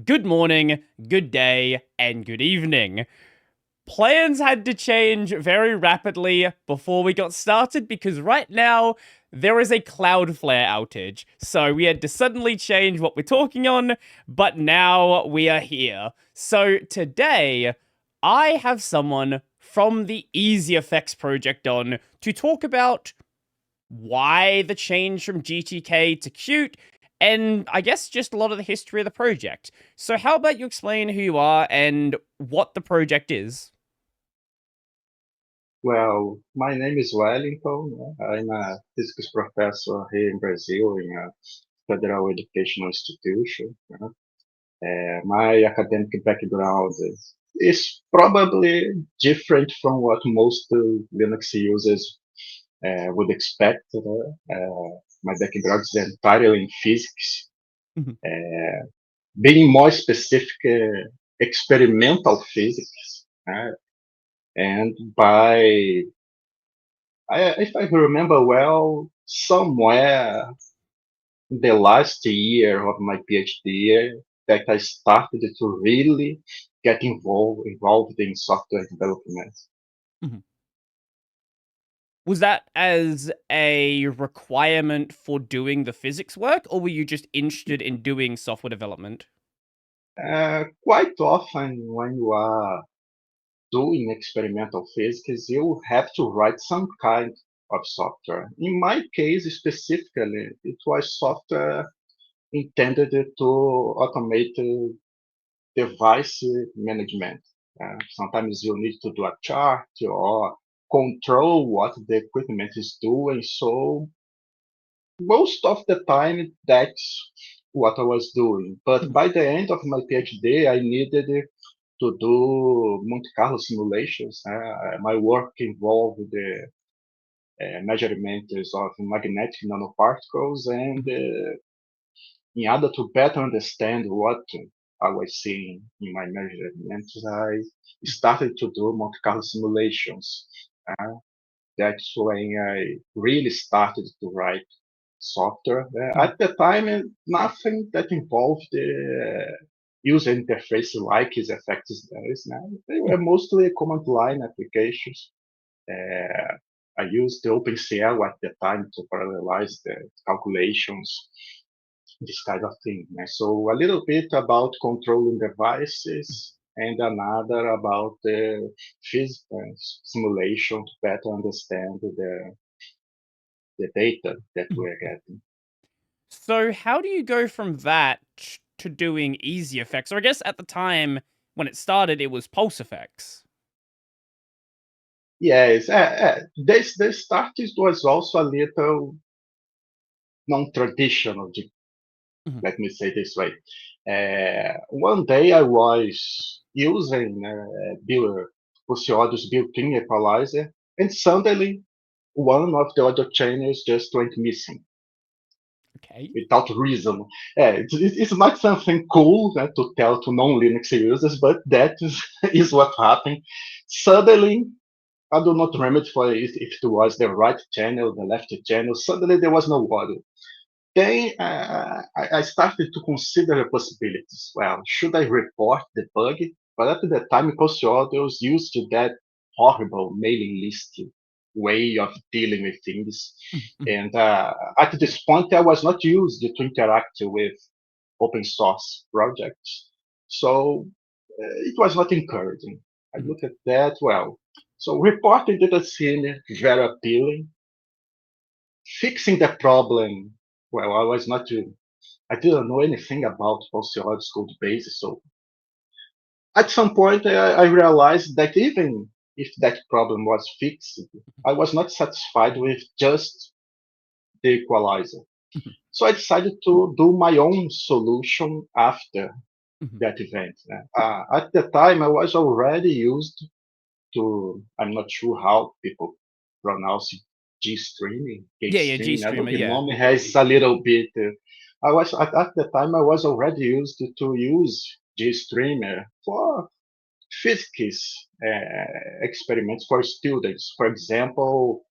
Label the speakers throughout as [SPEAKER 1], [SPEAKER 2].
[SPEAKER 1] Good morning, good day, and good evening. Plans had to change very rapidly before we got started because right now there is a Cloudflare outage. So we had to suddenly change what we're talking on, but now we are here. So today, I have someone from the Easy Effects project on to talk about why the change from GTK to Qt, and I guess just a lot of the history of the project. So, how about you explain who you are and what the project is?
[SPEAKER 2] Well, my name is Wellington. I'm a physics professor here in Brazil in a federal educational institution. My academic background is probably different from what most Linux users would expect. My background is entirely in physics,
[SPEAKER 1] Mhm.
[SPEAKER 2] being more specific, experimental physics. And if I remember well, somewhere in the last year of my PhD that I started to really get involved in software development.
[SPEAKER 1] Mhm. Was that as a requirement for doing the physics work, or were you just interested in doing software development?
[SPEAKER 2] Quite often, when you are doing experimental physics, you have to write some kind of software. In my case specifically, it was software intended to automate device management. Sometimes you need to do a chart or control what the equipment is doing. So most of the time, that's what I was doing. But
[SPEAKER 1] Mhm.
[SPEAKER 2] by the end of my PhD, I needed to do Monte Carlo simulations. My work involved the measurements of magnetic nanoparticles, and
[SPEAKER 1] Mhm.
[SPEAKER 2] in order to better understand what I was seeing in my measurements, I started to do Monte Carlo simulations. Uh, that's when I really started to write software.
[SPEAKER 1] Mhm.
[SPEAKER 2] At the time, nothing that involved the user interface like is effects there is now. They were
[SPEAKER 1] Mhm.
[SPEAKER 2] mostly command line applications. Uh, I used the OpenCL at the time to parallelize the calculations, this kind of thing. So a little bit about controlling devices and another about the physical simulation to better understand the data that
[SPEAKER 1] Mhm.
[SPEAKER 2] we're getting.
[SPEAKER 1] So, how do you go from that to doing easy effects? Or I guess at the time when it started, it was pulse effects.
[SPEAKER 2] Yes, this the start was also a little non-traditional,
[SPEAKER 1] Mhm.
[SPEAKER 2] let me say this way. One day I was using Pulseodio's built-in equalizer, and suddenly one of the audio channels just went missing
[SPEAKER 1] Okay.
[SPEAKER 2] without reason. It's not something cool to tell to non-Linux users, but that is, is what happened. Suddenly, I do not remember if it was the right channel, the left channel. Suddenly, there was no audio. Then I started to consider the possibilities. Well, should I report the bug? But at the time, Post Audios used that horrible mailing list way of dealing with things.
[SPEAKER 1] Mhm.
[SPEAKER 2] And at this point, I was not used to interact with open source projects. So it was not encouraging. I
[SPEAKER 1] Mhm.
[SPEAKER 2] look at that, well, so reporting didn't seem very appealing. Fixing the problem, well, I didn't know anything about Pulseoid's code base. So at some point, I realized that even if that problem was fixed, I was not satisfied with just the equalizer.
[SPEAKER 1] Mhm.
[SPEAKER 2] So I decided to do my own solution after
[SPEAKER 1] Mhm.
[SPEAKER 2] that event. At the time, I was already used to, I'm not sure how people pronounce it, G streaming, K
[SPEAKER 1] Yeah, yeah,
[SPEAKER 2] streaming. I know
[SPEAKER 1] GStreamer,
[SPEAKER 2] the
[SPEAKER 1] yeah.
[SPEAKER 2] name has a little bit. At the time, I was already used to use GStreamer for physics experiments for students. For example,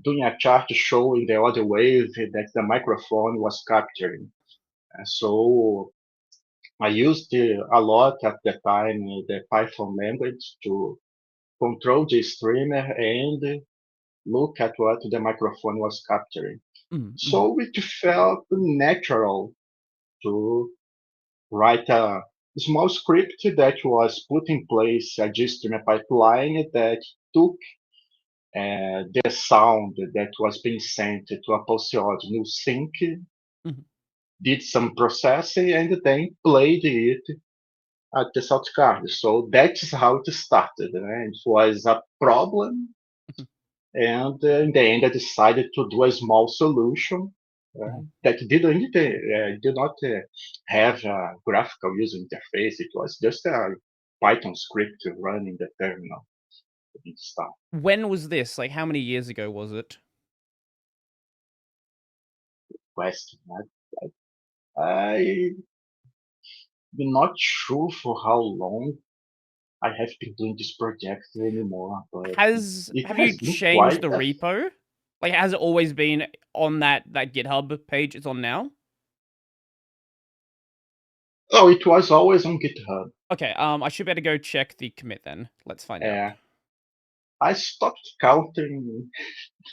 [SPEAKER 2] doing a chart showing the audio wave that the microphone was capturing. So I used a lot at the time the Python language to control the streamer and look at what the microphone was capturing.
[SPEAKER 1] Mm, mhm,
[SPEAKER 2] So it felt natural to write a small script that was put in place a GStreamer pipeline that took the sound that was being sent to a Pulse Audio sync,
[SPEAKER 1] mhm.
[SPEAKER 2] did some processing, and then played it at the sound card. So that's how it started. It was a problem,
[SPEAKER 1] Mhm,
[SPEAKER 2] and in the end, I decided to do a small solution
[SPEAKER 1] mhm.
[SPEAKER 2] that did not have a graphical user interface. It was just a Python script running in the terminal. It start.
[SPEAKER 1] When was this? Like, how many years ago was it?
[SPEAKER 2] Question. I'm not sure for how long I have been doing this project anymore, but it
[SPEAKER 1] Have you
[SPEAKER 2] has been
[SPEAKER 1] changed
[SPEAKER 2] quite
[SPEAKER 1] the
[SPEAKER 2] a.
[SPEAKER 1] repo? Like, has it always been on that GitHub page it's on now?
[SPEAKER 2] Oh, it was always on GitHub.
[SPEAKER 1] Okay, I should better go check the commit then. Let's find out.
[SPEAKER 2] Uh, I stopped counting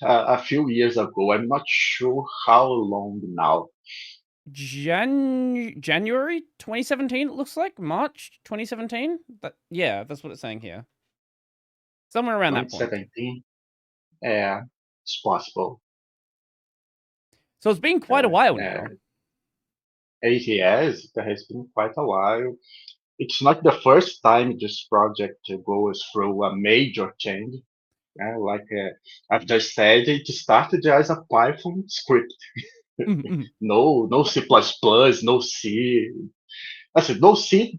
[SPEAKER 2] a few years ago. I'm not sure how long now.
[SPEAKER 1] January 2017, it looks like. March 2017? Yeah, that's what it's saying here. Somewhere around that point.
[SPEAKER 2] 2017. It's possible.
[SPEAKER 1] So it's been quite a
[SPEAKER 2] Uh,
[SPEAKER 1] while
[SPEAKER 2] uh,
[SPEAKER 1] now.
[SPEAKER 2] 8 years, it has been quite a while. It's not the first time this project goes through a major change. Like I've just said, it started as a Python script.
[SPEAKER 1] Mhm, mhm.
[SPEAKER 2] No C++, no C. I said no C.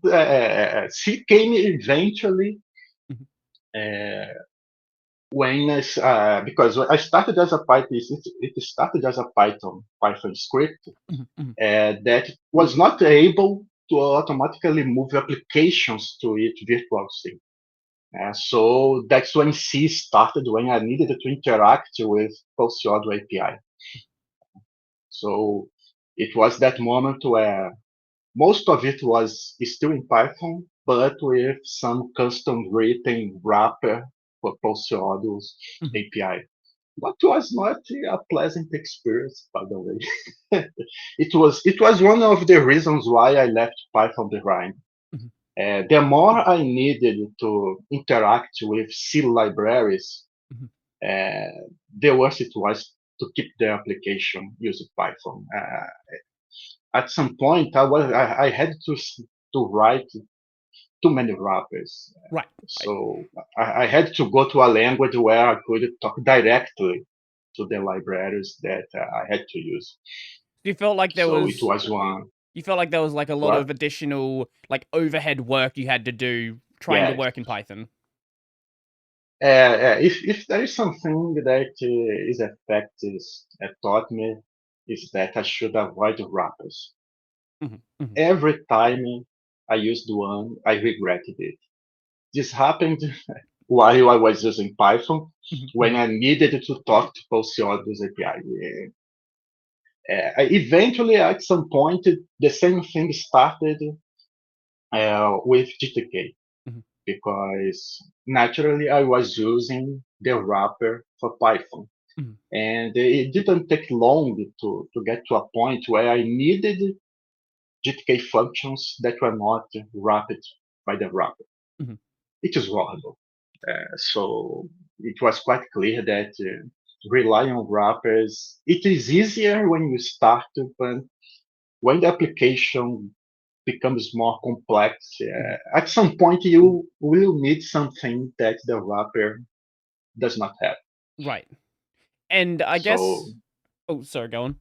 [SPEAKER 2] C came eventually
[SPEAKER 1] Mhm,
[SPEAKER 2] uh, because I started as a Python. It started as a Python script
[SPEAKER 1] mhm, mhm.
[SPEAKER 2] that was not able to automatically move applications to its virtual. So that's when C started, when I needed to interact with Pulse Audio API. So it was that moment where most of it was still in Python, but with some custom written wrapper for Pulse Audio's
[SPEAKER 1] Mhm.
[SPEAKER 2] API. What was not a pleasant experience, by the way. It was one of the reasons why I left Python behind.
[SPEAKER 1] Mhm.
[SPEAKER 2] The more I needed to interact with C libraries,
[SPEAKER 1] Mhm.
[SPEAKER 2] uh, the worse it was to keep the application using Python. At some point, I had to write too many wrappers,
[SPEAKER 1] Right, right.
[SPEAKER 2] so I had to go to a language where I could talk directly to the libraries that I had to use.
[SPEAKER 1] You felt like there
[SPEAKER 2] So it
[SPEAKER 1] was
[SPEAKER 2] was one.
[SPEAKER 1] you felt like there was like a lot
[SPEAKER 2] What?
[SPEAKER 1] of additional like overhead work you had to do trying to
[SPEAKER 2] Yeah.
[SPEAKER 1] work in Python.
[SPEAKER 2] If there is something that is effective taught me is that I should avoid wrappers.
[SPEAKER 1] Mhm, mhm,
[SPEAKER 2] Every time I used one, I regretted it. This happened while I was using Python
[SPEAKER 1] mhm,
[SPEAKER 2] when
[SPEAKER 1] mhm.
[SPEAKER 2] I needed to talk to Pulseaudio's API. Eventually, at some point, the same thing started with GTK
[SPEAKER 1] Mhm.
[SPEAKER 2] because naturally I was using the wrapper for Python.
[SPEAKER 1] Mhm.
[SPEAKER 2] And it didn't take long to get to a point where I needed GTK functions that were not wrapped by the wrapper.
[SPEAKER 1] Mhm.
[SPEAKER 2] It is horrible. So it was quite clear that relying on wrappers, it is easier when you start, but when the application becomes more complex,
[SPEAKER 1] Mhm.
[SPEAKER 2] at some point you will need something that the wrapper does not have.
[SPEAKER 1] Right. And I
[SPEAKER 2] So
[SPEAKER 1] guess oh, sorry, go on.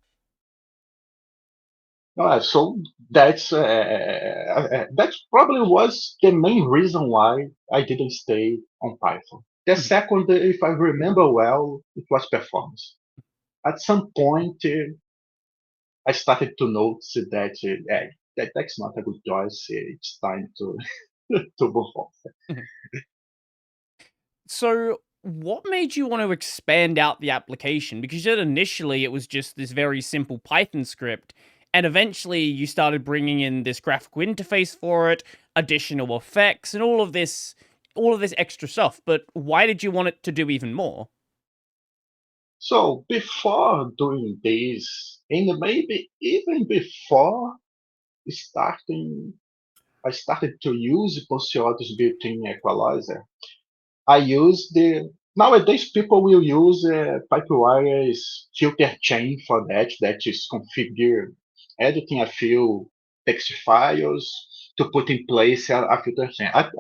[SPEAKER 2] so that probably was the main reason why I didn't stay on Python. The
[SPEAKER 1] Mhm.
[SPEAKER 2] second, if I remember well, it was performance. At some point, I started to notice that that's not a good choice. It's time to to move on.
[SPEAKER 1] Mhm. So, what made you want to expand out the application? Because you said initially it was just this very simple Python script, and eventually you started bringing in this graphical interface for it, additional effects, and all of this extra stuff. But why did you want it to do even more?
[SPEAKER 2] So before doing this, and maybe even before starting, I started to use Posseodo's built-in equalizer. I use the nowadays people will use Pipewire's filter chain for that. That is configured, editing a few text files to put in place a filter chain. At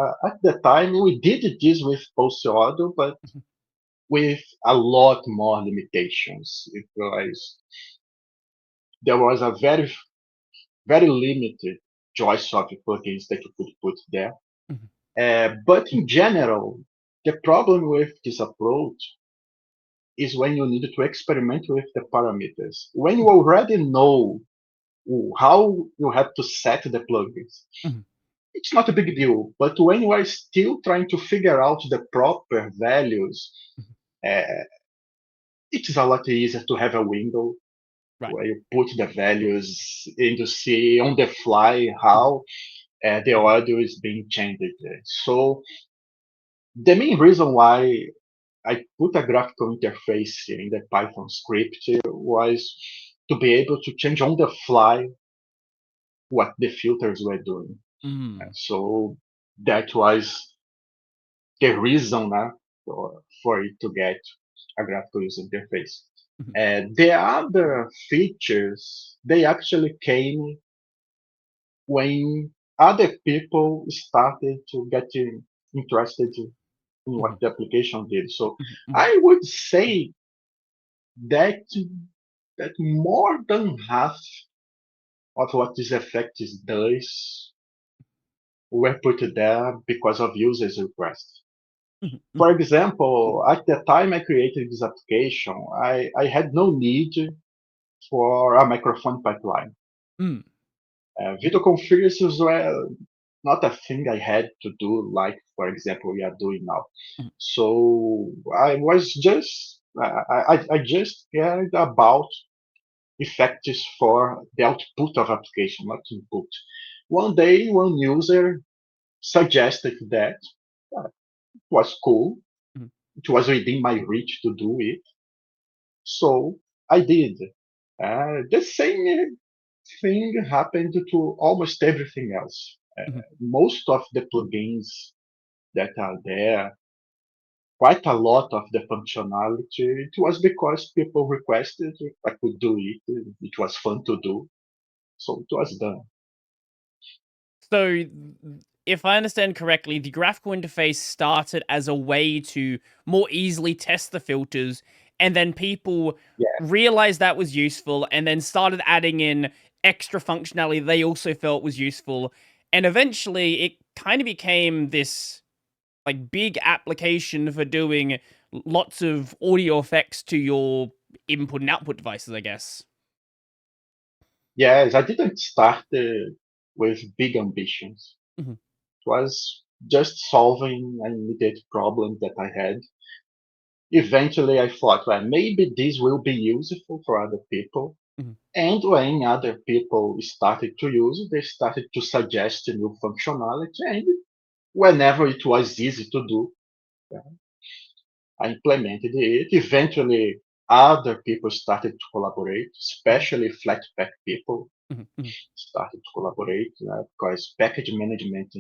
[SPEAKER 2] the time, we did this with Posseodo, but
[SPEAKER 1] Mhm,
[SPEAKER 2] with a lot more limitations. There was a very limited choice of plugins that you could put there.
[SPEAKER 1] mhm,
[SPEAKER 2] But in general, the problem with this approach is when you need to experiment with the parameters. When you already know how you have to set the plugins,
[SPEAKER 1] mhm,
[SPEAKER 2] it's not a big deal. But when you are still trying to figure out the proper values,
[SPEAKER 1] mhm.
[SPEAKER 2] uh, it is a lot easier to have a window
[SPEAKER 1] Right.
[SPEAKER 2] where you put the values and you see on the fly
[SPEAKER 1] Mhm,
[SPEAKER 2] how the audio is being changed. So the main reason why I put a graphical interface in the Python script was to be able to change on the fly what the filters were doing.
[SPEAKER 1] mm,
[SPEAKER 2] So that was the reason for it to get a graphical user interface.
[SPEAKER 1] mhm,
[SPEAKER 2] The other features, they actually came when other people started to get interested in what
[SPEAKER 1] mhm,
[SPEAKER 2] the application did. So
[SPEAKER 1] mhm, mhm,
[SPEAKER 2] I would say that more than half of what this effect does were put there because of users' requests.
[SPEAKER 1] mhm,
[SPEAKER 2] For
[SPEAKER 1] mhm,
[SPEAKER 2] example, at the time I created this application, I had no need for a microphone pipeline.
[SPEAKER 1] mm,
[SPEAKER 2] Video conferences were not a thing I had to do, like, for example, we are doing now.
[SPEAKER 1] mhm,
[SPEAKER 2] So I just cared about effects for the output of application, not input. One day, one user suggested that it was cool.
[SPEAKER 1] mhm,
[SPEAKER 2] It was within my reach to do it. So I did. The same thing happened to almost everything else.
[SPEAKER 1] mhm.
[SPEAKER 2] Most of the plugins that are there, quite a lot of the functionality, it was because people requested, I could do it, it was fun to do, so it was done.
[SPEAKER 1] So, if I understand correctly, the graphical interface started as a way to more easily test the filters, and then people
[SPEAKER 2] Yeah,
[SPEAKER 1] realized that was useful, and then started adding in extra functionality they also felt was useful, and eventually it kind of became this like big application for doing lots of audio effects to your input and output devices, I guess.
[SPEAKER 2] yes, I didn't start with big ambitions.
[SPEAKER 1] Mhm,
[SPEAKER 2] It was just solving an immediate problem that I had. Eventually, I thought, well, maybe this will be useful for other people.
[SPEAKER 1] mhm,
[SPEAKER 2] And when other people started to use it, they started to suggest new functionality. And whenever it was easy to do, I implemented it. Eventually, other people started to collaborate,
[SPEAKER 1] mhm,
[SPEAKER 2] especially Flatpak people
[SPEAKER 1] mhm, mhm.
[SPEAKER 2] started to collaborate because package management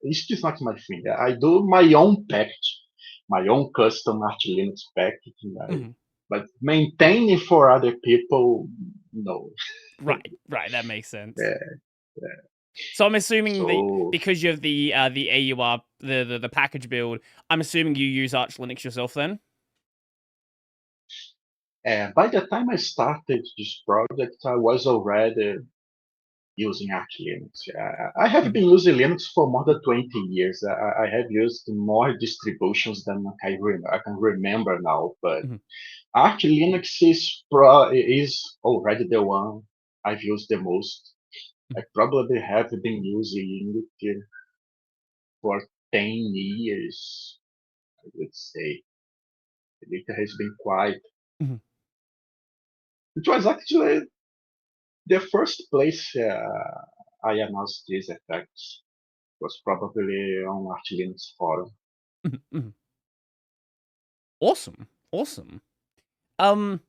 [SPEAKER 2] is just not my thing. I do my own package, my own custom Arch Linux package,
[SPEAKER 1] Mhm.
[SPEAKER 2] but maintaining for other people, no.
[SPEAKER 1] Right, right, that makes sense.
[SPEAKER 2] Yeah,
[SPEAKER 1] So I'm assuming that
[SPEAKER 2] so
[SPEAKER 1] because you have the AUR, the package build, I'm assuming you use Arch Linux yourself then?
[SPEAKER 2] by the time I started this project, I was already using Arch Linux. I have
[SPEAKER 1] Mhm,
[SPEAKER 2] been using Linux for more than 20 years. I have used more distributions than I can remember now, but
[SPEAKER 1] mhm,
[SPEAKER 2] Arch Linux is already the one I've used the most. I
[SPEAKER 1] mhm.
[SPEAKER 2] probably have been using it for 10 years, I would say. It has been quite.
[SPEAKER 1] Mhm.
[SPEAKER 2] It was actually The first place I announced these effects was probably on Arch Linux forum.
[SPEAKER 1] Mhm, mhm. Awesome. Awesome. Um,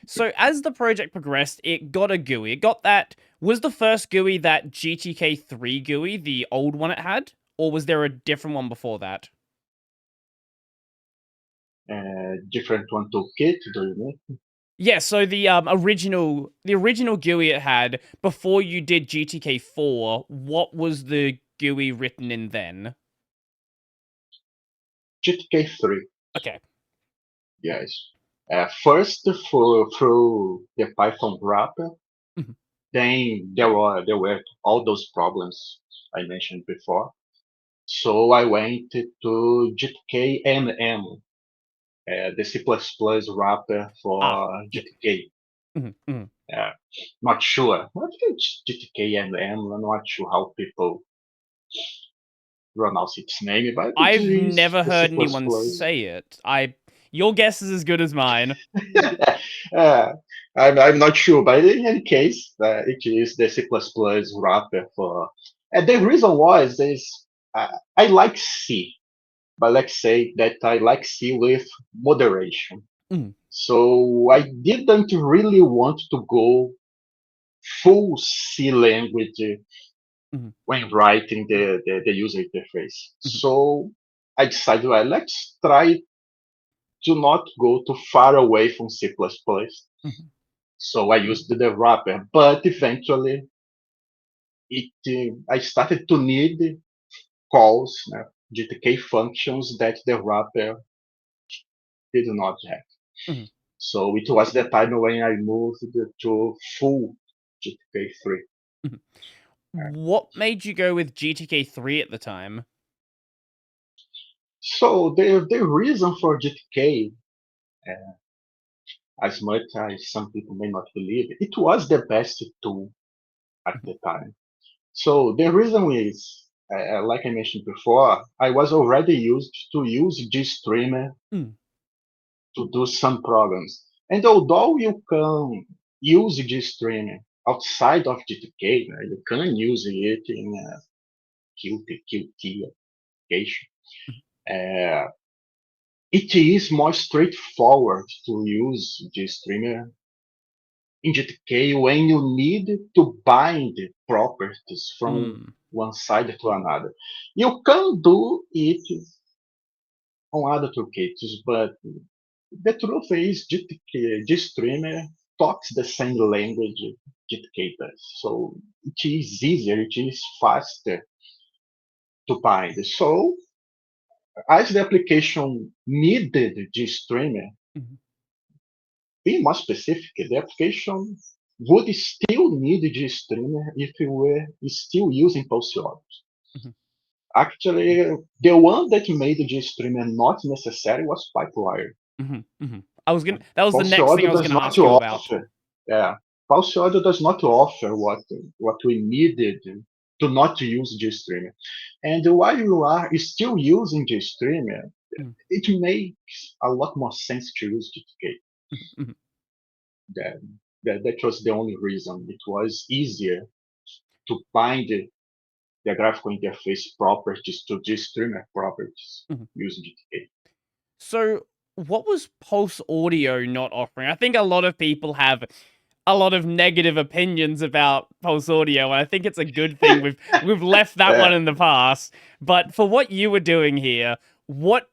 [SPEAKER 1] so as the project progressed, it got a GUI. It got that. Was the first GUI that GTK3 GUI, the old one it had? Or was there a different one before that?
[SPEAKER 2] Different one toolkit, do you mean?
[SPEAKER 1] Yeah, so the original GUI it had before you did GTK4, what was the GUI written in then?
[SPEAKER 2] GTK3,
[SPEAKER 1] Okay.
[SPEAKER 2] yes. First through the Python wrapper,
[SPEAKER 1] Mhm.
[SPEAKER 2] then there were all those problems I mentioned before. So I went to GTK-MM, the C++ wrapper
[SPEAKER 1] Ah,
[SPEAKER 2] for
[SPEAKER 1] yeah.
[SPEAKER 2] GTK.
[SPEAKER 1] Mhm, mhm.
[SPEAKER 2] Uh, Not sure. I think it's GTK-MM. I'm not sure how people pronounce its name, but it
[SPEAKER 1] I've
[SPEAKER 2] is
[SPEAKER 1] never
[SPEAKER 2] the C++.
[SPEAKER 1] heard anyone say it. Your guess is as good as mine.
[SPEAKER 2] uh, I'm not sure, but in any case, it is the C++ wrapper for. And the reason was is I like C, but let's say that I like C with moderation.
[SPEAKER 1] Mm,
[SPEAKER 2] So I didn't really want to go full C language
[SPEAKER 1] mhm,
[SPEAKER 2] when writing the user interface.
[SPEAKER 1] mhm,
[SPEAKER 2] So I decided, well, let's try to not go too far away from C++.
[SPEAKER 1] mhm,
[SPEAKER 2] So I used the wrapper, but eventually I started to need calls, GTK functions that the wrapper did not have.
[SPEAKER 1] mhm,
[SPEAKER 2] So it was the time when I moved to full GTK3.
[SPEAKER 1] mhm. What made you go with GTK3 at the time?
[SPEAKER 2] So the reason for GTK, as much as some people may not believe, it was the best tool at
[SPEAKER 1] Mhm,
[SPEAKER 2] the time. So the reason is, like I mentioned before, I was already used to use GStreamer
[SPEAKER 1] mm,
[SPEAKER 2] to do some programs. And although you can use GStreamer outside of GTK, you can use it in a Qt application.
[SPEAKER 1] mhm,
[SPEAKER 2] Uh, it is more straightforward to use GStreamer in GTK when you need to bind properties from
[SPEAKER 1] mm,
[SPEAKER 2] one side to another. You can do it on other toolkits, but the truth is GTK, GStreamer talks the same language GTK does. So it is easier, it is faster to bind. So as the application needed GStreamer,
[SPEAKER 1] mhm,
[SPEAKER 2] being more specific, the application would still need GStreamer if we were still using Pulse orders.
[SPEAKER 1] mhm,
[SPEAKER 2] Actually, the one that made GStreamer not necessary was Pipewire.
[SPEAKER 1] mhm, mhm. That was the
[SPEAKER 2] Pulse
[SPEAKER 1] next thing
[SPEAKER 2] order
[SPEAKER 1] I was
[SPEAKER 2] does
[SPEAKER 1] gonna
[SPEAKER 2] not
[SPEAKER 1] ask you about.
[SPEAKER 2] offer. Yeah, Pulse order does not offer what we needed to not use GStreamer. And while you are still using GStreamer,
[SPEAKER 1] Mm,
[SPEAKER 2] it makes a lot more sense to use GTK.
[SPEAKER 1] mhm, mhm.
[SPEAKER 2] That, that was the only reason. It was easier to bind the graphical interface properties to GStreamer properties
[SPEAKER 1] Mhm.
[SPEAKER 2] using GTK.
[SPEAKER 1] So, what was Pulse Audio not offering? I think a lot of people have a lot of negative opinions about Pulse Audio, and I think it's a good thing we've left that one
[SPEAKER 2] Uh,
[SPEAKER 1] in the past. But for what you were doing here, what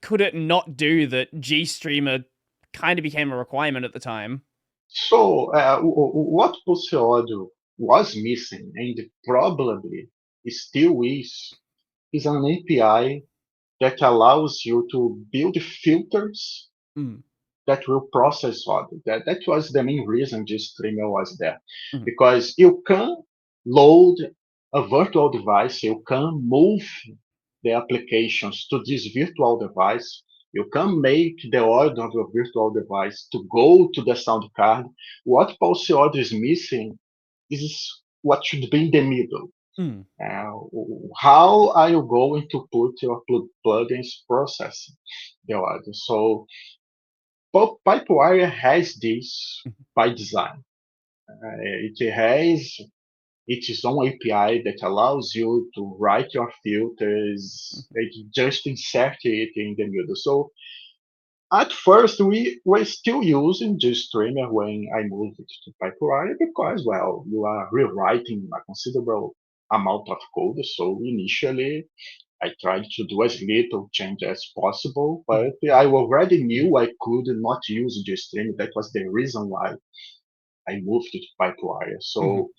[SPEAKER 1] could it not do that GStreamer kind of became a requirement at the time?
[SPEAKER 2] what Pulse Audio was missing, and probably still is an API that allows you to build filters
[SPEAKER 1] Mm,
[SPEAKER 2] that will process audio. That was the main reason GStreamer was there.
[SPEAKER 1] mhm,
[SPEAKER 2] Because you can load a virtual device, you can move the applications to this virtual device. You can make the audio of your virtual device to go to the sound card. What Pulse Audio is missing is what should be in the middle.
[SPEAKER 1] mm,
[SPEAKER 2] Uh, how are you going to put your plugins processing the audio? So, Pipewire has this
[SPEAKER 1] mhm,
[SPEAKER 2] by design. It has its own API that allows you to write your filters and just insert it in the middle. So at first, we were still using GStreamer when I moved to Pipewire because, well, you are rewriting a considerable amount of code. So initially, I tried to do as little change as possible, but I already knew I could not use GStreamer. That was the reason why I moved to Pipewire.
[SPEAKER 1] Mhm,
[SPEAKER 2] So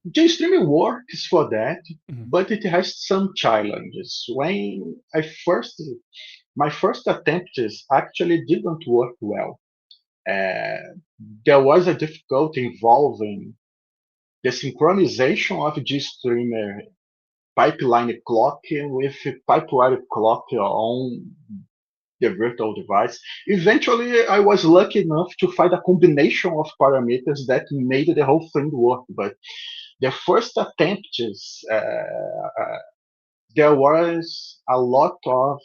[SPEAKER 2] GStreamer works for that,
[SPEAKER 1] mhm,
[SPEAKER 2] but it has some challenges. My first attempts actually didn't work well. Uh, there was a difficulty involving the synchronization of GStreamer pipeline clock with pipewire clock on the virtual device. Eventually, I was lucky enough to find a combination of parameters that made the whole thing work. But the first attempts, there was a lot of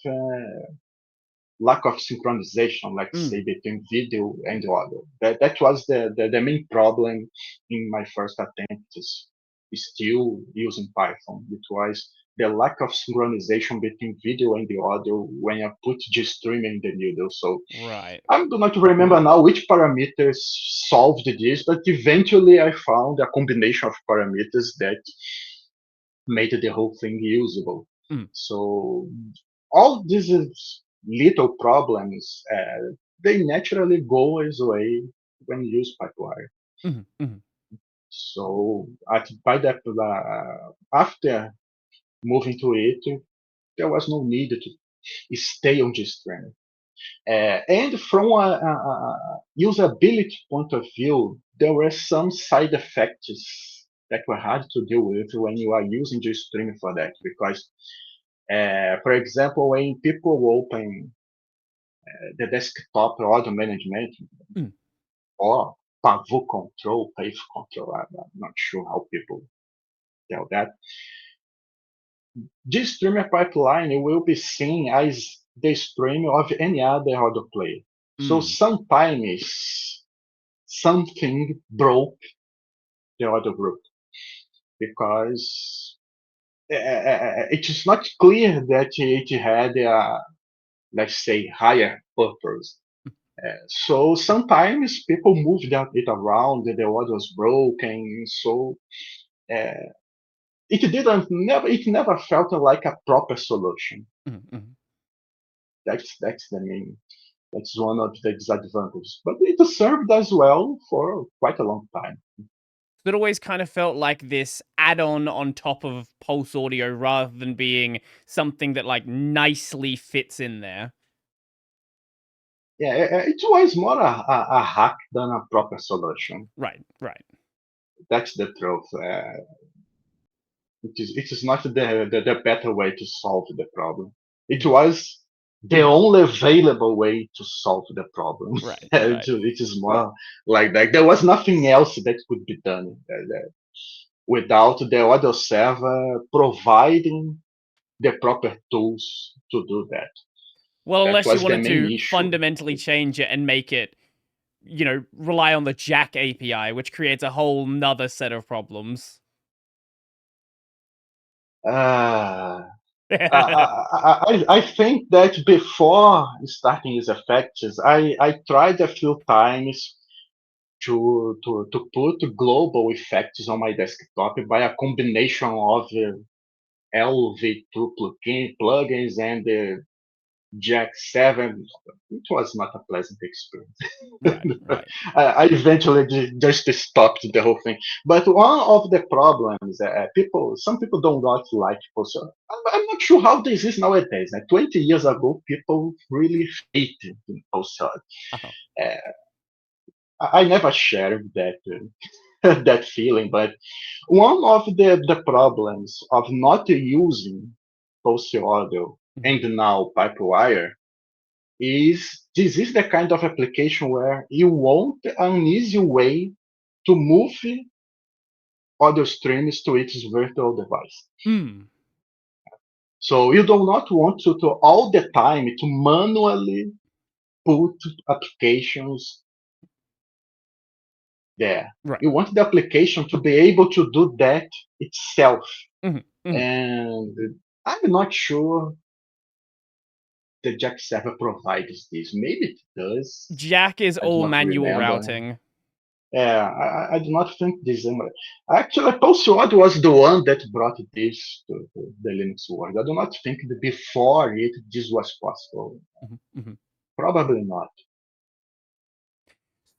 [SPEAKER 2] lack of synchronization, let's say,
[SPEAKER 1] mm,
[SPEAKER 2] between video and audio. That was the main problem in my first attempt is still using Python. It was the lack of synchronization between video and the audio when I put GStream in the middle. So
[SPEAKER 1] right.
[SPEAKER 2] I do not remember now which parameters solved this, but eventually I found a combination of parameters that made the whole thing usable.
[SPEAKER 1] Mm,
[SPEAKER 2] So all these little problems, they naturally go away when you use Pipewire.
[SPEAKER 1] mhm, mhm,
[SPEAKER 2] So after moving to it, there was no need to stay on this trend. And from a usability point of view, there were some side effects that were hard to deal with when you are using GStream for that. Because, for example, when people open the desktop audio management
[SPEAKER 1] mm,
[SPEAKER 2] or Pavu control, PAVE control, I'm not sure how people tell that. This streamer pipeline will be seen as the stream of any other audio player. So
[SPEAKER 1] mm.
[SPEAKER 2] sometimes something broke the audio group because it is not clear that it had a, let's say, higher purpose. So sometimes people moved it around, the audio was broken, so uh, it never felt like a proper solution.
[SPEAKER 1] Mhm, mhm.
[SPEAKER 2] That's the main That's one of the disadvantages. But it served as well for quite a long time.
[SPEAKER 1] It always kind of felt like this add-on on top of Pulse Audio rather than being something that like nicely fits in there.
[SPEAKER 2] Yeah, it was more a hack than a proper solution.
[SPEAKER 1] Right, right.
[SPEAKER 2] That's the truth. It is not the better way to solve the problem. It
[SPEAKER 1] Mhm.
[SPEAKER 2] was the only available way to solve the problem.
[SPEAKER 1] Right, right.
[SPEAKER 2] It is more like that. There was nothing else that could be done without the audio server providing the proper tools to do that.
[SPEAKER 1] Well,
[SPEAKER 2] That
[SPEAKER 1] unless you
[SPEAKER 2] was the
[SPEAKER 1] wanted
[SPEAKER 2] main
[SPEAKER 1] to
[SPEAKER 2] issue.
[SPEAKER 1] fundamentally change it and make it, rely on the Jack API, which creates a whole nother set of problems.
[SPEAKER 2] Uh, I think that before starting these effects, I tried a few times to put global effects on my desktop by a combination of LV2 plugins and Jack 7. It was not a pleasant experience.
[SPEAKER 1] Right, right.
[SPEAKER 2] I eventually just stopped the whole thing. But one of the problems, some people don't not like Pulsar. I'm not sure how this is nowadays. 20 years ago, people really hated Pulsar.
[SPEAKER 1] Oh.
[SPEAKER 2] Uh, I never shared that that feeling, but one of the problems of not using Pulsar Audio
[SPEAKER 1] Mhm.
[SPEAKER 2] and now Pipewire is this is the kind of application where you want an easy way to move audio streams to its virtual device.
[SPEAKER 1] Mm.
[SPEAKER 2] So you do not want to all the time to manually put applications there.
[SPEAKER 1] Right.
[SPEAKER 2] You want the application to be able to do that itself.
[SPEAKER 1] Mhm, mhm.
[SPEAKER 2] And I'm not sure the Jack server provides this. Maybe it does.
[SPEAKER 1] Jack is
[SPEAKER 2] I do
[SPEAKER 1] all
[SPEAKER 2] not
[SPEAKER 1] manual
[SPEAKER 2] remember.
[SPEAKER 1] routing.
[SPEAKER 2] Yeah, I do not think this. Actually, Pulsewad was the one that brought this to the Linux world. I do not think that before it this was possible.
[SPEAKER 1] Mhm, mhm.
[SPEAKER 2] Probably not.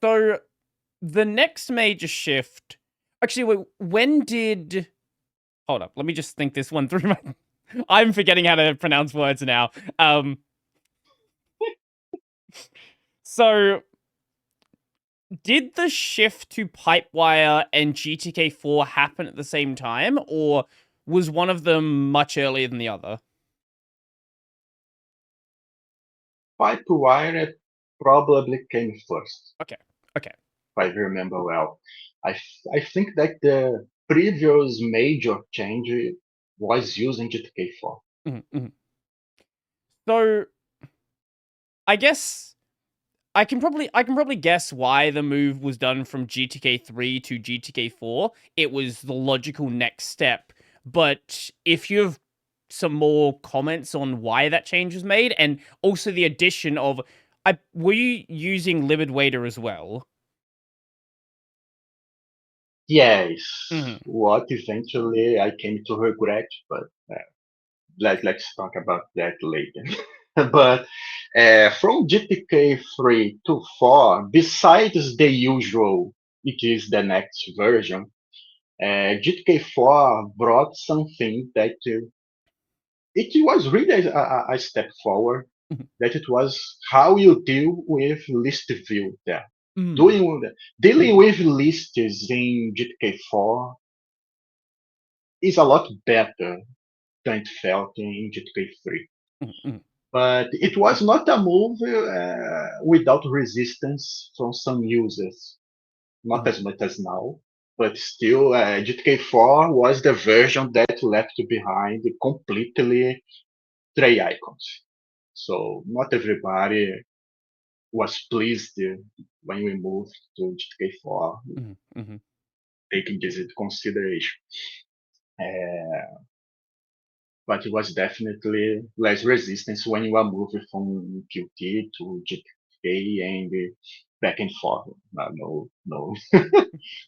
[SPEAKER 1] So the next major shift. Actually, wait, when did? Hold up. Let me just think this one through. I'm forgetting how to pronounce words now. So did the shift to Pipewire and GTK4 happen at the same time, or was one of them much earlier than the other?
[SPEAKER 2] Pipewire probably came first,
[SPEAKER 1] Okay. Okay.
[SPEAKER 2] if I remember well. I think that the previous major change was using GTK4.
[SPEAKER 1] Mhm, mhm. So I guess I can probably guess why the move was done from GTK3 to GTK4. It was the logical next step. But if you have some more comments on why that change was made, and also the addition of, were you using libadwaiter as well?
[SPEAKER 2] Yes,
[SPEAKER 1] Hmm.
[SPEAKER 2] what eventually I came to regret, but let's talk about that later. But from GTK 3 to 4, besides the usual, it is the next version, GTK 4 brought something that it was really a step forward, that it was how you deal with list view there.
[SPEAKER 1] Mm.
[SPEAKER 2] Dealing with lists in GTK4 is a lot better than it felt in GTK3.
[SPEAKER 1] Mm.
[SPEAKER 2] But it was not a move without resistance from some users, not
[SPEAKER 1] Mm.
[SPEAKER 2] as much as now. But still, GTK4 was the version that left behind completely tray icons. So not everybody was pleased when we moved to GTK4,
[SPEAKER 1] Mm. Mm.
[SPEAKER 2] taking this into consideration. Uh, but it was definitely less resistance when you are moving from Qt to GTK and back and forth. No,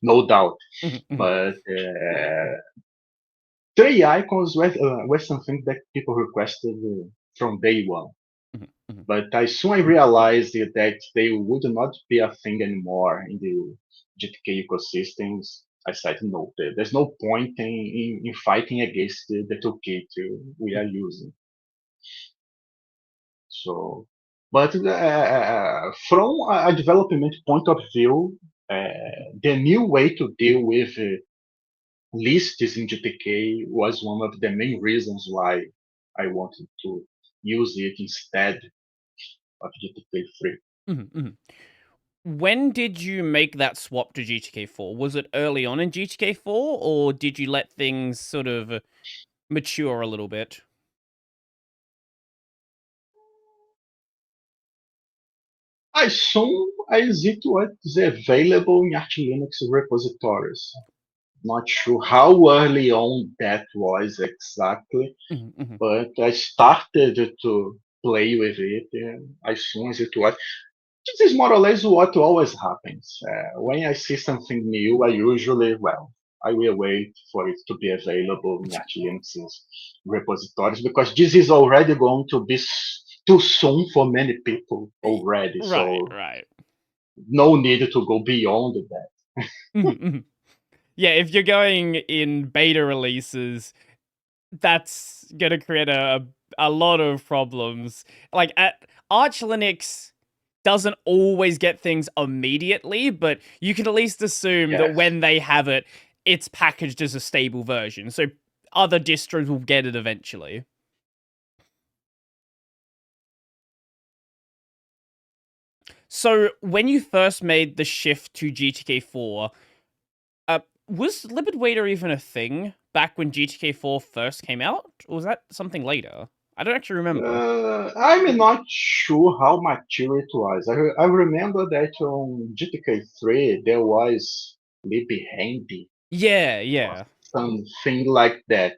[SPEAKER 2] no doubt.
[SPEAKER 1] Mm. Mm.
[SPEAKER 2] But three icons were something that people requested from day one.
[SPEAKER 1] Mm. Mm.
[SPEAKER 2] But I soon realized that they would not be a thing anymore in the GTK ecosystems. I said, no, there's no point in fighting against the toolkit we are using. So, but from a development point of view, the new way to deal with lists in GTK was one of the main reasons why I wanted to use it instead of GTK3.
[SPEAKER 1] Mm. Mm. When did you make that swap to GTK4? Was it early on in GTK4, or did you let things sort of mature a little bit?
[SPEAKER 2] As soon as it was available in Arch Linux repositories. Not sure how early on that was exactly,
[SPEAKER 1] Mhm, mhm.
[SPEAKER 2] but I started to play with it as soon as it was. This is more or less what always happens. When I see something new, I usually, I will wait for it to be available in Arch Linux's repositories because this is already going to be too soon for many people already.
[SPEAKER 1] Right,
[SPEAKER 2] So
[SPEAKER 1] right.
[SPEAKER 2] no need to go beyond that.
[SPEAKER 1] Mhm, mhm. Yeah, if you're going in beta releases, that's gonna create a lot of problems. Like at Arch Linux doesn't always get things immediately, but you can at least assume that
[SPEAKER 2] Yes.
[SPEAKER 1] when they have it, it's packaged as a stable version. So other distros will get it eventually. So when you first made the shift to GTK4, was libadwaiter even a thing back when GTK4 first came out? Or was that something later? I don't actually remember.
[SPEAKER 2] I'm not sure how mature it was. I remember that on GTK 3 there was Libby Handy
[SPEAKER 1] Yeah,
[SPEAKER 2] or
[SPEAKER 1] yeah.
[SPEAKER 2] something like that.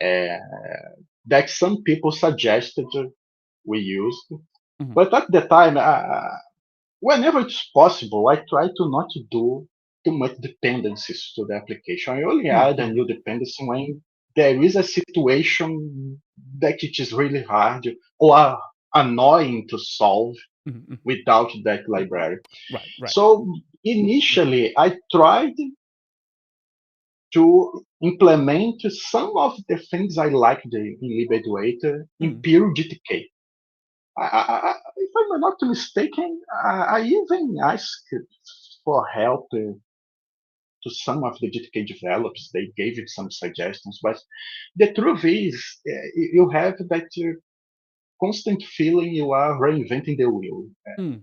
[SPEAKER 2] Uh, that some people suggested we used.
[SPEAKER 1] Mhm.
[SPEAKER 2] But at the time, whenever it's possible, I try to not do too much dependencies to the application. I only
[SPEAKER 1] Mm,
[SPEAKER 2] add a
[SPEAKER 1] mhm,
[SPEAKER 2] new dependency when there is a situation that it is really hard or annoying to solve
[SPEAKER 1] mhm, mhm.
[SPEAKER 2] without that library.
[SPEAKER 1] Right, right.
[SPEAKER 2] So initially, I tried to implement some of the things I liked in LibEducator in
[SPEAKER 1] Mm,
[SPEAKER 2] pure GTK. If I'm not mistaken, I even asked for help to some of the GTK developers. They gave it some suggestions, but the truth is, you have that constant feeling you are reinventing the wheel.
[SPEAKER 1] mm.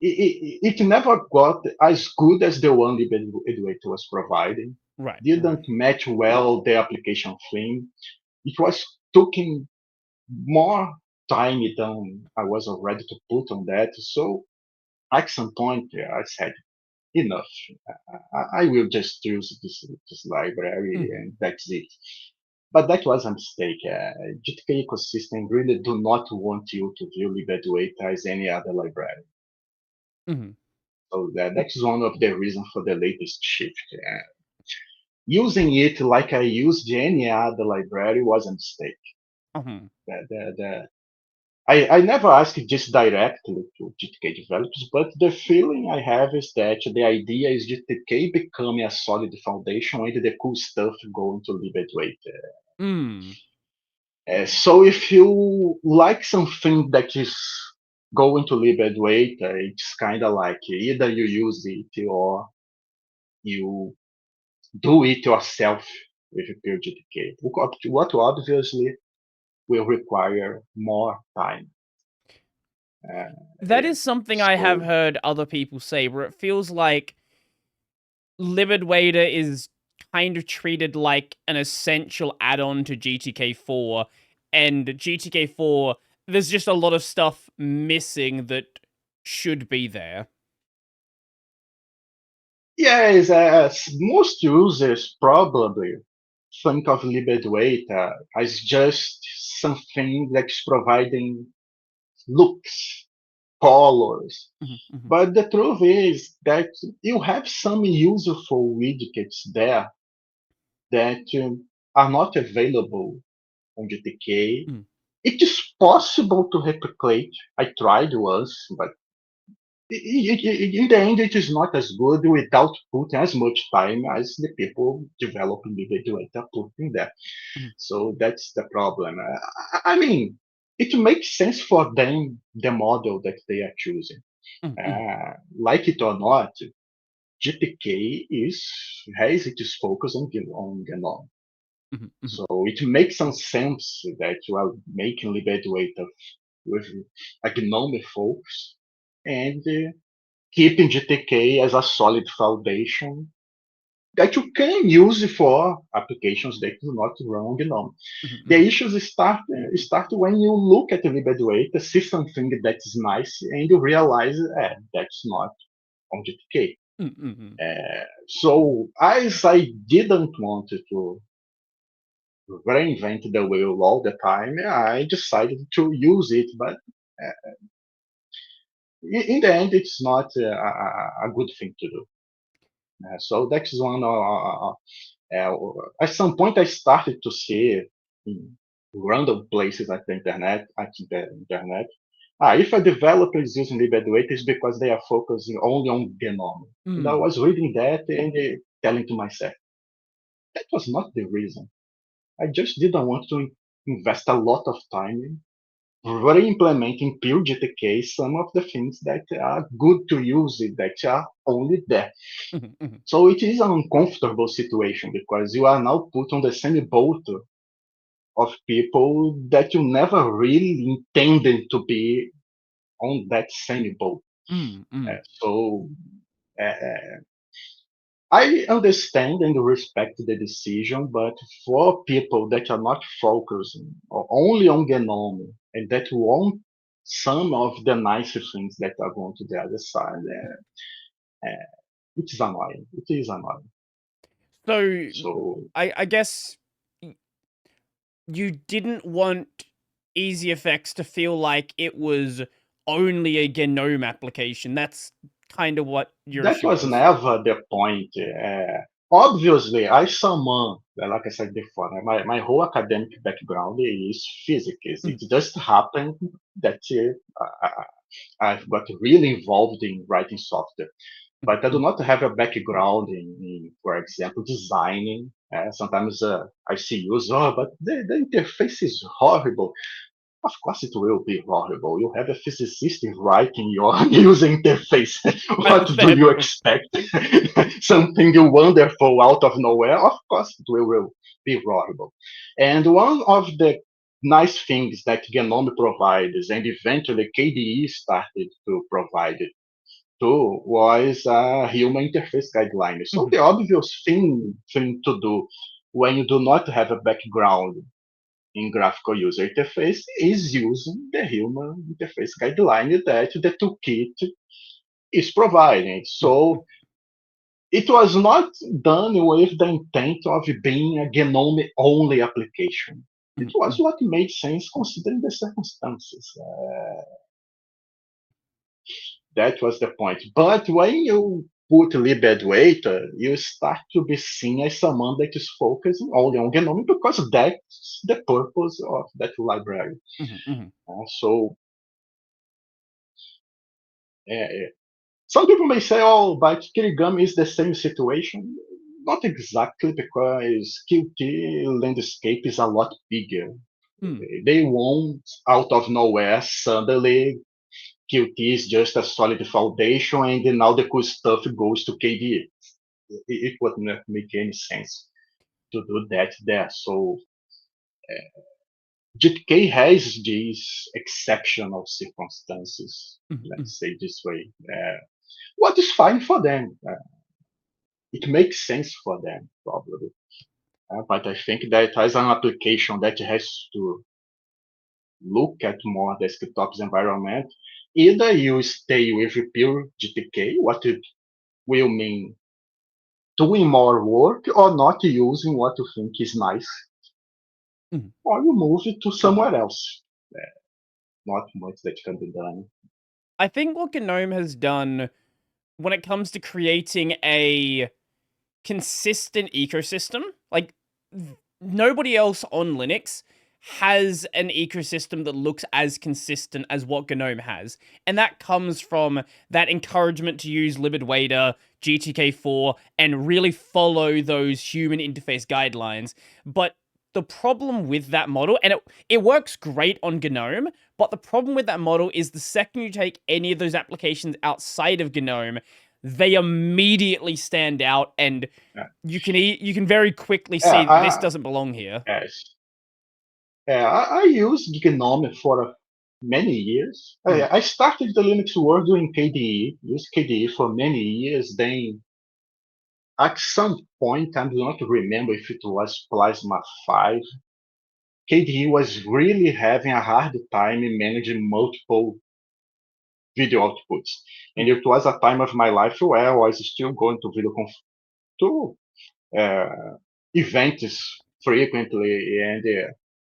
[SPEAKER 2] It never got as good as the one LibEducator was providing.
[SPEAKER 1] Right, right.
[SPEAKER 2] Didn't match well the application theme. It was taking more time than I was ready to put on that. So at some point, I said, enough. I will just use this library
[SPEAKER 1] Mhm,
[SPEAKER 2] and that's it. But that was a mistake. GTK ecosystem really do not want you to view LibEducator as any other library.
[SPEAKER 1] mhm,
[SPEAKER 2] So that's one of the reasons for the latest shift. Using it like I used any other library was a mistake.
[SPEAKER 1] mhm.
[SPEAKER 2] I never asked this directly to GTK developers, but the feeling I have is that the idea is GTK becoming a solid foundation and the cool stuff going to LibEducator.
[SPEAKER 1] Mm.
[SPEAKER 2] So if you like something that is going to LibEducator, it's kind of like either you use it or you do it yourself with pure GTK. What obviously will require more time. Uh,
[SPEAKER 1] That is something I have
[SPEAKER 2] so
[SPEAKER 1] heard other people say, where it feels like Libadwader is kind of treated like an essential add-on to GTK 4, and GTK 4, there's just a lot of stuff missing that should be there.
[SPEAKER 2] yes, most users probably think of LibEducator as just something that's providing looks, colors.
[SPEAKER 1] Mhm, mhm,
[SPEAKER 2] But the truth is that you have some useful widgets there that are not available on GTK.
[SPEAKER 1] mhm,
[SPEAKER 2] It is possible to replicate. I tried once, but in the end, it is not as good without putting as much time as the people developing the video are putting there.
[SPEAKER 1] mhm,
[SPEAKER 2] So that's the problem. I mean, it makes sense for them, the model that they are choosing.
[SPEAKER 1] mhm, mhm,
[SPEAKER 2] Like it or not, GTK has its focus on GNOME.
[SPEAKER 1] mhm, mhm,
[SPEAKER 2] So it makes some sense that you are making LibEducator with a GNOME focus and keeping GTK as a solid foundation that you can use for applications that do not run on GNOME.
[SPEAKER 1] mhm,
[SPEAKER 2] The
[SPEAKER 1] mhm,
[SPEAKER 2] issues start when you look at the LibEducator, see something that's nice, and you realize that's not on GTK.
[SPEAKER 1] mhm, mhm,
[SPEAKER 2] So as I didn't want to reinvent the wheel all the time, I decided to use it, but in the end, it's not a good thing to do. So that's one. At some point, I started to see in random places at the internet. If a developer is using LibEducator, it's because they are focusing only on GNOME. And I
[SPEAKER 1] mm,
[SPEAKER 2] was reading that and telling to myself, that was not the reason. I just didn't want to invest a lot of time re-implementing pure GTK some of the things that are good to use that are only there.
[SPEAKER 1] mhm, mhm,
[SPEAKER 2] So it is an uncomfortable situation because you are now put on the same boat of people that you never really intended to be on that same boat.
[SPEAKER 1] mm, mm,
[SPEAKER 2] So uh, I understand and respect the decision, but for people that are not focusing only on Genome and that want some of the nice things that are going to the other side, it is annoying. It is annoying.
[SPEAKER 1] So
[SPEAKER 2] So
[SPEAKER 1] I guess you didn't want Easy Effects to feel like it was only a GNOME application. That's kind of what your
[SPEAKER 2] that
[SPEAKER 1] issue
[SPEAKER 2] was
[SPEAKER 1] was.
[SPEAKER 2] never the point. Obviously, I someone, like I said before, my whole academic background is physics. It
[SPEAKER 1] Mm,
[SPEAKER 2] just happened that I've got really involved in writing software.
[SPEAKER 1] mm,
[SPEAKER 2] But I do
[SPEAKER 1] mm.
[SPEAKER 2] not have a background in for example, designing. Sometimes I see users, but the interface is horrible. Of course, it will be horrible. You have a physicist writing your user interface. What do you
[SPEAKER 1] Hypothetically.
[SPEAKER 2] expect? Something wonderful out of nowhere? Of course, it will be horrible. And one of the nice things that Genome provides, and eventually KDE started to provide it too, was a human interface guideline. So
[SPEAKER 1] Mhm,
[SPEAKER 2] the obvious thing to do when you do not have a background in graphical user interface is using the human interface guideline that the toolkit is providing.
[SPEAKER 1] mm,
[SPEAKER 2] So it was not done with the intent of being a genome only application. It
[SPEAKER 1] mm,
[SPEAKER 2] was
[SPEAKER 1] mm.
[SPEAKER 2] what made sense considering the circumstances. That was the point. But when you put libadwaita, you start to be seen as someone that is focusing only on genome because that's the purpose of that library.
[SPEAKER 1] Mhm, mhm,
[SPEAKER 2] So uh, some people may say, oh, but Kirigami is the same situation. Not exactly, because Qt landscape is a lot bigger.
[SPEAKER 1] mm.
[SPEAKER 2] They won't, out of nowhere, suddenly Qt is just a solid foundation and then now the cool stuff goes to KDE. It would not make any sense to do that there. So GTK has these exceptional circumstances,
[SPEAKER 1] Mhm, mhm.
[SPEAKER 2] let's say this way. What is fine for them. It makes sense for them, probably. But I think that as an application that has to look at more desktop's environment, either you stay with pure GTK, what it will mean doing more work or not using what you think is nice,
[SPEAKER 1] Mhm.
[SPEAKER 2] or you move it to somewhere else. Not much that can be done.
[SPEAKER 1] I think what GNOME has done when it comes to creating a consistent ecosystem, like nobody else on Linux has an ecosystem that looks as consistent as what GNOME has. And that comes from that encouragement to use libadwaita, GTK4, and really follow those human interface guidelines. But the problem with that model, and it works great on GNOME, but the problem with that model is the second you take any of those applications outside of GNOME, they immediately stand out, and
[SPEAKER 2] Yeah,
[SPEAKER 1] you can very quickly
[SPEAKER 2] yeah,
[SPEAKER 1] see this doesn't belong here.
[SPEAKER 2] yes. I used GNOME for many years.
[SPEAKER 1] Mm,
[SPEAKER 2] I started the Linux world doing KDE, used KDE for many years. Then at some point, I do not remember if it was Plasma 5, KDE was really having a hard time in managing multiple video outputs. And
[SPEAKER 1] mm,
[SPEAKER 2] it was a time of my life where I was still going to to uh, events frequently, and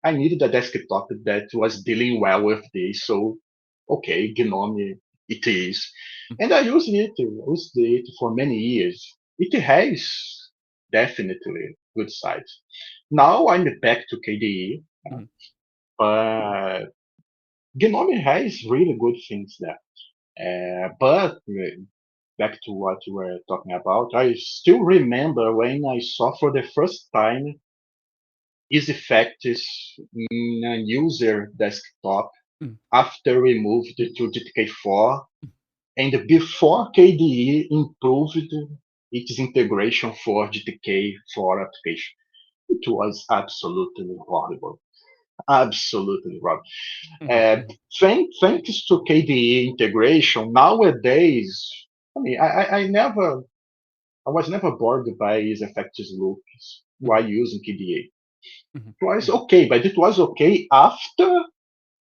[SPEAKER 2] I needed a desktop that was dealing well with this. So, okay, GNOME it is,
[SPEAKER 1] mm,
[SPEAKER 2] and I used it for many years. It has definitely good sides. Now I'm back to KDE,
[SPEAKER 1] mm.
[SPEAKER 2] but GNOME has really good things there. But back to what you were talking about, I still remember when I saw for the first time EasyFacts in a user desktop
[SPEAKER 1] Mm.
[SPEAKER 2] after we moved to GTK4 and before KDE improved its integration for GTK4 application. It was absolutely horrible. Absolutely horrible.
[SPEAKER 1] Mhm,
[SPEAKER 2] Uh,
[SPEAKER 1] mhm,
[SPEAKER 2] thanks to KDE integration, nowadays, I mean, I never I was never bored by its effects loops
[SPEAKER 1] Mhm,
[SPEAKER 2] while using KDE.
[SPEAKER 1] mhm,
[SPEAKER 2] It was
[SPEAKER 1] mhm.
[SPEAKER 2] okay, but it was okay after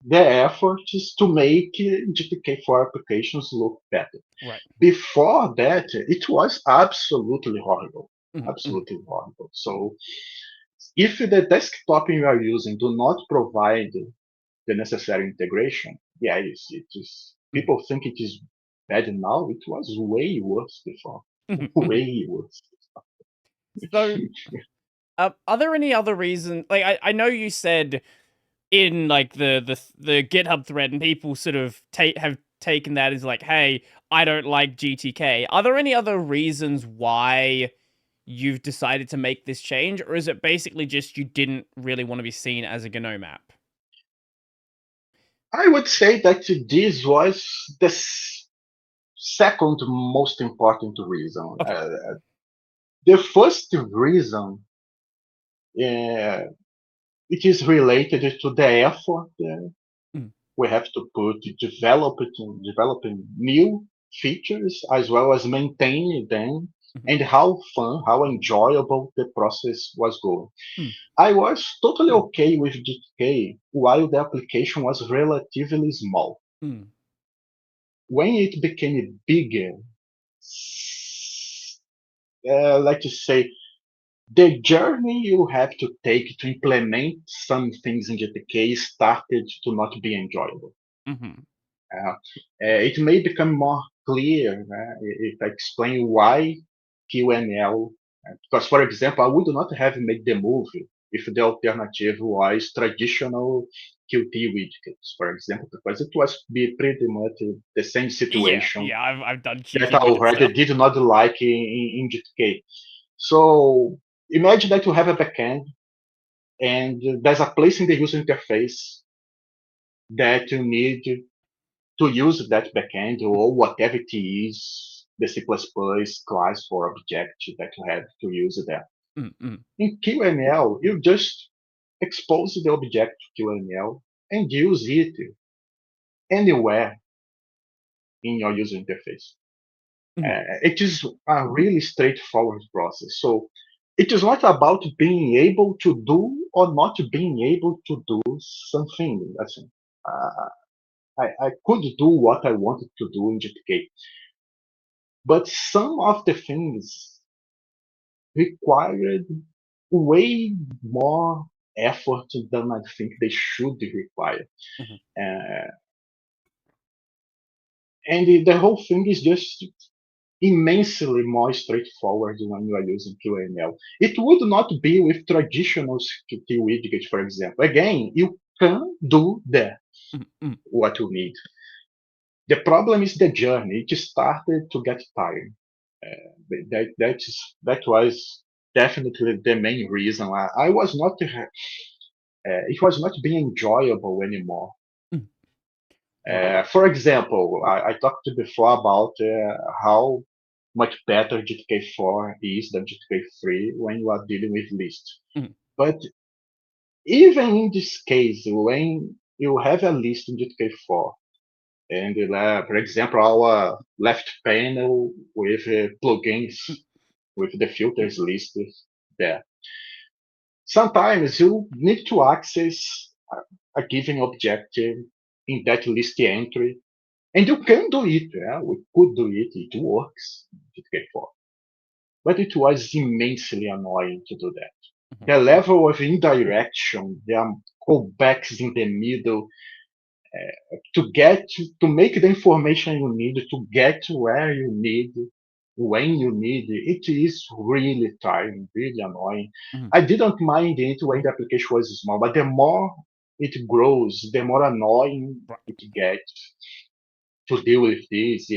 [SPEAKER 2] the effort is to make GTK4 applications look better.
[SPEAKER 1] Right.
[SPEAKER 2] Before that, it was absolutely horrible.
[SPEAKER 1] Mhm, mhm,
[SPEAKER 2] Absolutely horrible. So if the desktop you are using do not provide the necessary integration, yes, it is.
[SPEAKER 1] mhm,
[SPEAKER 2] People think it is bad now. It was way worse before.
[SPEAKER 1] mhm, mhm.
[SPEAKER 2] Way worse.
[SPEAKER 1] So, are there any other reasons? Like, I know you said in like the GitHub thread, and people sort of have taken that as like, hey, I don't like GTK. Are there any other reasons why you've decided to make this change, or is it basically just you didn't really want to be seen as a GNOME app?
[SPEAKER 2] I would say that this was the second most important reason.
[SPEAKER 1] Okay.
[SPEAKER 2] The first reason, uh, it is related to the effort
[SPEAKER 1] Mm,
[SPEAKER 2] we have to put to developing new features as well as maintaining them,
[SPEAKER 1] mhm,
[SPEAKER 2] and how fun, how enjoyable the process was going.
[SPEAKER 1] mm,
[SPEAKER 2] I was totally okay with GTK while the application was relatively small.
[SPEAKER 1] mm,
[SPEAKER 2] When it became bigger, let's say, the journey you have to take to implement some things in GTK started to not be enjoyable.
[SPEAKER 1] mhm,
[SPEAKER 2] It may become more clear if I explain why QML. Because, for example, I would not have made the move if the alternative was traditional Qt widgets, for example, because it was be pretty much the same
[SPEAKER 1] yeah,
[SPEAKER 2] situation
[SPEAKER 1] yeah. I've done
[SPEAKER 2] that
[SPEAKER 1] Qt
[SPEAKER 2] I
[SPEAKER 1] widget
[SPEAKER 2] already
[SPEAKER 1] stuff.
[SPEAKER 2] did not like in GTK. So imagine that you have a backend and there's a place in the user interface that you need to use that backend or whatever it is, the C++ class for object that you have to use there.
[SPEAKER 1] Mm, mm,
[SPEAKER 2] In QML, you just expose the object to QML and use it anywhere in your user interface.
[SPEAKER 1] mhm,
[SPEAKER 2] It is a really straightforward process. So it is not about being able to do or not being able to do something. Uh, I could do what I wanted to do in GTK, but some of the things required way more effort than I think they should require.
[SPEAKER 1] mhm,
[SPEAKER 2] Uh, and the whole thing is just immensely more straightforward when you are using QML. It would not be with traditional Qt widgets, for example. Again, you can do that,
[SPEAKER 1] mm, mm.
[SPEAKER 2] what you need. The problem is the journey. It started to get tiring. That was definitely the main reason. I was not. It was not being enjoyable anymore.
[SPEAKER 1] Mm. Right.
[SPEAKER 2] For example, I talked before about how much better GTK4 is than GTK3 when you are dealing with list.
[SPEAKER 1] Mm,
[SPEAKER 2] But even in this case, when you have a list in GTK4, and for example, our left panel with plugins
[SPEAKER 1] mm,
[SPEAKER 2] with the filters listed there. Sometimes you need to access a given objective in that list entry, and you can do it. Yeah? We could do it. It works. GTK4. But it was immensely annoying to do that.
[SPEAKER 1] mhm,
[SPEAKER 2] The
[SPEAKER 1] mm.
[SPEAKER 2] level of indirection, the callbacks in the middle, to get to make the information you need, to get where you need, when you need it is really tiring, really annoying.
[SPEAKER 1] Mhm.
[SPEAKER 2] I didn't mind it when the application was small, but the more it grows, the more annoying
[SPEAKER 1] Right.
[SPEAKER 2] it gets to deal with this.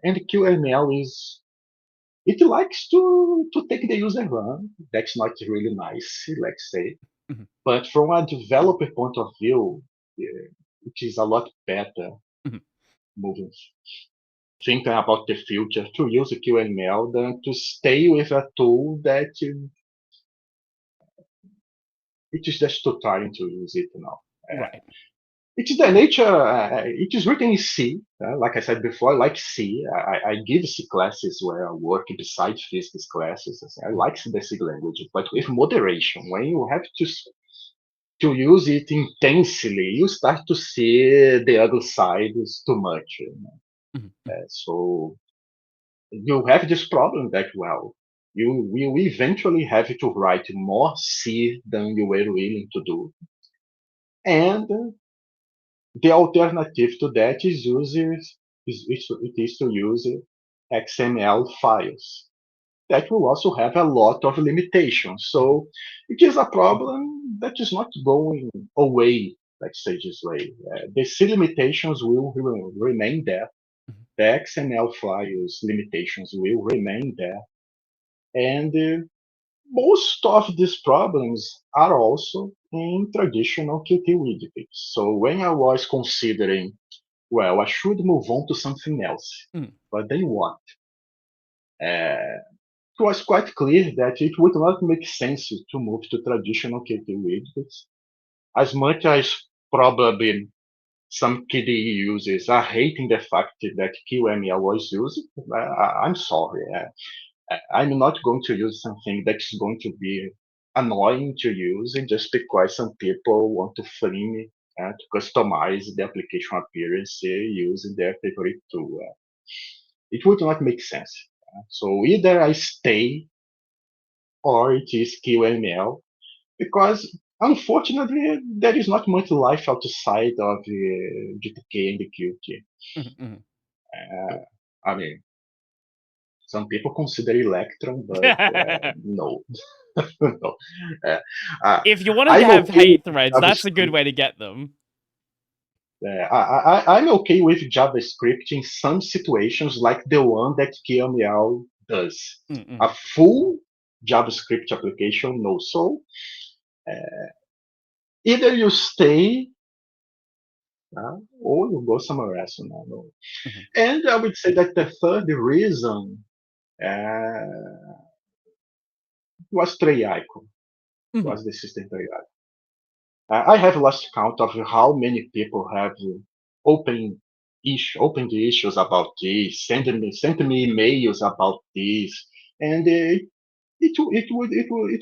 [SPEAKER 2] And QML is it likes to take the user run. That's not really nice, let's say.
[SPEAKER 1] Mhm,
[SPEAKER 2] But from a developer point of view, it is a lot better
[SPEAKER 1] mhm.
[SPEAKER 2] moving thinking about the future to use QML than to stay with a tool that it is just too tiring to use it now.
[SPEAKER 1] Right.
[SPEAKER 2] it's the nature. It is written in C. Like I said before, I like C. I give C classes where I work beside physics classes. I
[SPEAKER 1] Mhm,
[SPEAKER 2] like the C language, but with moderation. When you have to use it intensely, you start to see the other side is too much.
[SPEAKER 1] mhm, mhm,
[SPEAKER 2] So you have this problem that, well, you will eventually have to write more C than you were willing to do. And the alternative to that is to use XML files that will also have a lot of limitations.
[SPEAKER 1] mhm,
[SPEAKER 2] So it is a problem that is not going away, let's say this way. The C limitations will remain there.
[SPEAKER 1] mhm,
[SPEAKER 2] The XML files limitations will remain there. And most of these problems are also in traditional Qt widgets. So when I was considering, well, I should move on to something else,
[SPEAKER 1] mhm,
[SPEAKER 2] but then what? It was quite clear that it would not make sense to move to traditional Qt widgets, as much as probably some KDE users are hating the fact that QML was used. I'm sorry. I'm not going to use something that's going to be annoying to use just because some people want to frame to customize the application appearance using their favorite tool. It would not make sense. So either I stay or it is QML because unfortunately there is not much life outside of GTK and the Qt.
[SPEAKER 1] mhm, mhm.
[SPEAKER 2] I mean, some people consider Electron, but no, no. Uh, uh,
[SPEAKER 1] If you wanted to
[SPEAKER 2] I'm
[SPEAKER 1] have
[SPEAKER 2] okay
[SPEAKER 1] hate
[SPEAKER 2] with
[SPEAKER 1] threads, that's a good
[SPEAKER 2] JavaScript.
[SPEAKER 1] way to get them.
[SPEAKER 2] I'm okay with JavaScript in some situations, like the one that QML does. A
[SPEAKER 1] Mhm,
[SPEAKER 2] full JavaScript application, no. So either you stay or you go somewhere else. No.
[SPEAKER 1] mhm,
[SPEAKER 2] And I would say that the third reason uh, was Triaco,
[SPEAKER 1] mhm,
[SPEAKER 2] was the system Triaco. I have lost count of how many people have opened the issues about this,
[SPEAKER 1] mhm,
[SPEAKER 2] sent me emails about this, and it